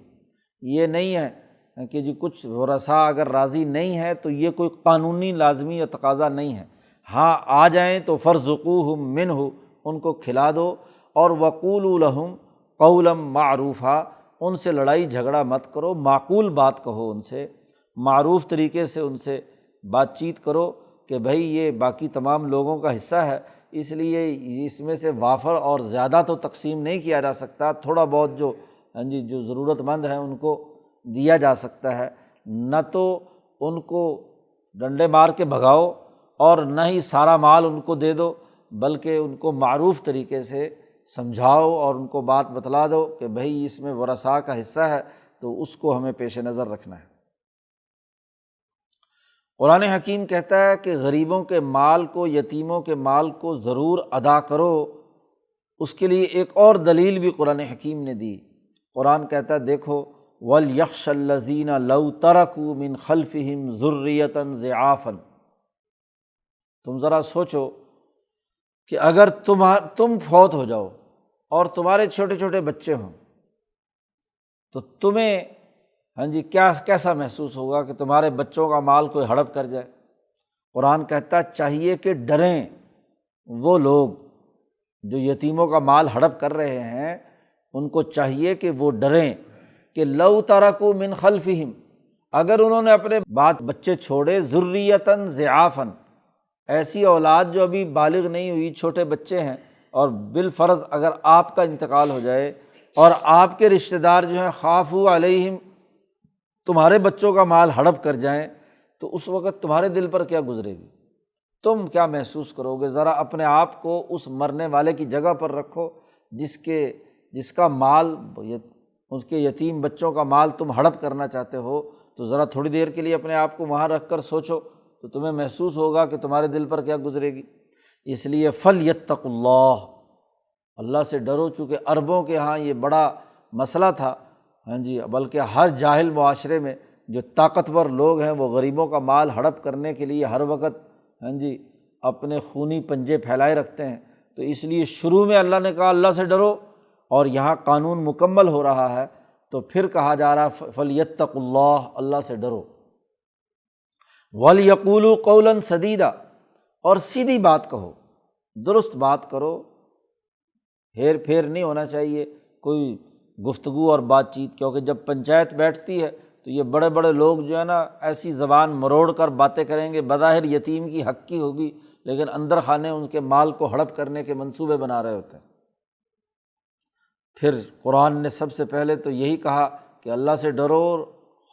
یہ نہیں ہے کہ کچھ ورثاء اگر راضی نہیں ہے تو یہ کوئی قانونی لازمی یا تقاضا نہیں ہے۔ ہاں آ جائیں تو فارزقوہم منہ، ان کو کھلا دو، اور وقولوا لہم قولا معروفا، ان سے لڑائی جھگڑا مت کرو، معقول بات کہو، ان سے معروف طریقے سے ان سے بات چیت کرو کہ بھائی یہ باقی تمام لوگوں کا حصہ ہے، اس لیے اس میں سے وافر اور زیادہ تو تقسیم نہیں کیا جا سکتا، تھوڑا بہت جو جو ضرورت مند ہیں ان کو دیا جا سکتا ہے، نہ تو ان کو ڈنڈے مار کے بھگاؤ اور نہ ہی سارا مال ان کو دے دو، بلکہ ان کو معروف طریقے سے سمجھاؤ اور ان کو بات بتلا دو کہ بھائی اس میں ورثاء کا حصہ ہے تو اس کو ہمیں پیش نظر رکھنا ہے۔ قرآن حکیم کہتا ہے کہ غریبوں کے مال کو، یتیموں کے مال کو ضرور ادا کرو۔ اس کے لیے ایک اور دلیل بھی قرآن حکیم نے دی۔ قرآن کہتا ہے دیکھو، وَلْيَخْشَ الَّذِينَ لَوْ تَرَكُوا مِنْ خَلْفِهِمْ ذُرِّيَّةً ضِعَافًا، تم ذرا سوچو کہ اگر تم فوت ہو جاؤ اور تمہارے چھوٹے چھوٹے بچے ہوں تو تمہیں کیسا محسوس ہوگا کہ تمہارے بچوں کا مال کوئی ہڑپ کر جائے۔ قرآن کہتا ہے چاہیے کہ ڈریں وہ لوگ جو یتیموں کا مال ہڑپ کر رہے ہیں، ان کو چاہیے کہ وہ ڈریں کہ لو ترکوا من خلفہم، اگر انہوں نے اپنے بعد بچے چھوڑے، ذریۃ ضعافاً، ایسی اولاد جو ابھی بالغ نہیں ہوئی، چھوٹے بچے ہیں، اور بالفرض اگر آپ کا انتقال ہو جائے اور آپ کے رشتہ دار جو ہیں خافوا علیہم، تمہارے بچوں کا مال ہڑپ کر جائیں، تو اس وقت تمہارے دل پر کیا گزرے گی، تم کیا محسوس کرو گے؟ ذرا اپنے آپ کو اس مرنے والے کی جگہ پر رکھو جس کا مال اس کے یتیم بچوں کا مال تم ہڑپ کرنا چاہتے ہو تو ذرا تھوڑی دیر کے لیے اپنے آپ کو وہاں رکھ کر سوچو تو تمہیں محسوس ہوگا کہ تمہارے دل پر کیا گزرے گی۔ اس لیے فَلْيَتَّقُوا اللّہ، اللہ سے ڈرو، چونکہ عربوں کے ہاں یہ بڑا مسئلہ تھا، ہاں جی، بلکہ ہر جاہل معاشرے میں جو طاقتور لوگ ہیں وہ غریبوں کا مال ہڑپ کرنے کے لیے ہر وقت ہاں جی اپنے خونی پنجے پھیلائے رکھتے ہیں۔ تو اس لیے شروع میں اللہ نے کہا اللہ سے ڈرو، اور یہاں قانون مکمل ہو رہا ہے تو پھر کہا جا رہا ہے فَلْيَتَّقُوا اللّہ، اللہ سے ڈرو۔ وَلْيَقُولُوا قَوْلًا سَدِيدًا، اور سیدھی بات کہو، درست بات کرو، ہیر پھیر نہیں ہونا چاہیے کوئی گفتگو اور بات چیت، کیونکہ جب پنچایت بیٹھتی ہے تو یہ بڑے بڑے لوگ جو ہے نا ایسی زبان مروڑ کر باتیں کریں گے، بظاہر یتیم کی حق کی ہوگی لیکن اندر خانے ان کے مال کو ہڑپ کرنے کے منصوبے بنا رہے ہوتے ہیں۔ پھر قرآن نے سب سے پہلے تو یہی کہا کہ اللہ سے ڈرو،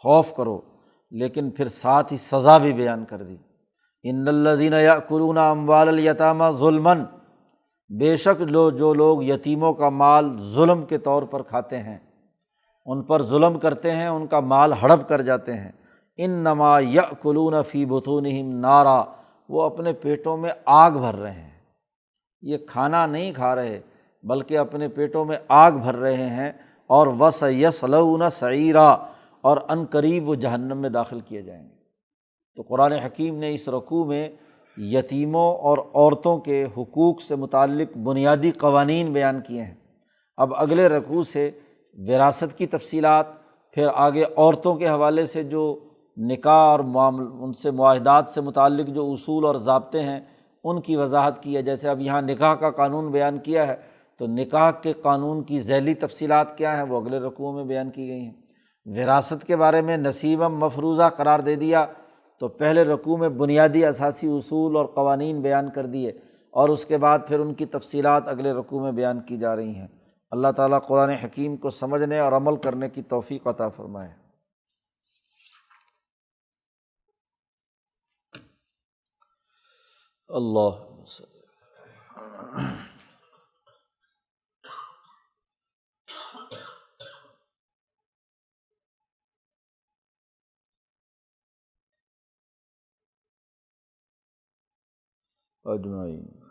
خوف کرو، لیکن پھر ساتھ ہی سزا بھی بیان کر دی۔ ان الذین یأکلون اموال الیتامی ظلما، بے شک جو لوگ یتیموں کا مال ظلم کے طور پر کھاتے ہیں، ان پر ظلم کرتے ہیں، ان کا مال ہڑپ کر جاتے ہیں، انما یأکلون فی بطونہم نارا، وہ اپنے پیٹوں میں آگ بھر رہے ہیں۔ یہ کھانا نہیں کھا رہے بلکہ اپنے پیٹوں میں آگ بھر رہے ہیں، اور وَسَيَصْلَوْنَ سَعِيرًا، اور عن قریب وہ جہنم میں داخل کیے جائیں گے۔ تو قرآن حکیم نے اس رکوع میں یتیموں اور عورتوں کے حقوق سے متعلق بنیادی قوانین بیان کیے ہیں۔ اب اگلے رکوع سے وراثت کی تفصیلات، پھر آگے عورتوں کے حوالے سے جو نکاح اور ان سے معاہدات سے متعلق جو اصول اور ضابطے ہیں ان کی وضاحت کی ہے۔ جیسے اب یہاں نکاح کا قانون بیان کیا ہے تو نکاح کے قانون کی ذیلی تفصیلات کیا ہیں وہ اگلے رکوع میں بیان کی گئی ہیں۔ وراثت کے بارے میں نصیبا مفروضہ قرار دے دیا تو پہلے رکوع میں بنیادی اساسی اصول اور قوانین بیان کر دیے، اور اس کے بعد پھر ان کی تفصیلات اگلے رکوع میں بیان کی جا رہی ہیں۔ اللہ تعالیٰ قرآن حکیم کو سمجھنے اور عمل کرنے کی توفیق عطا فرمائے۔ اللہ اجمعین۔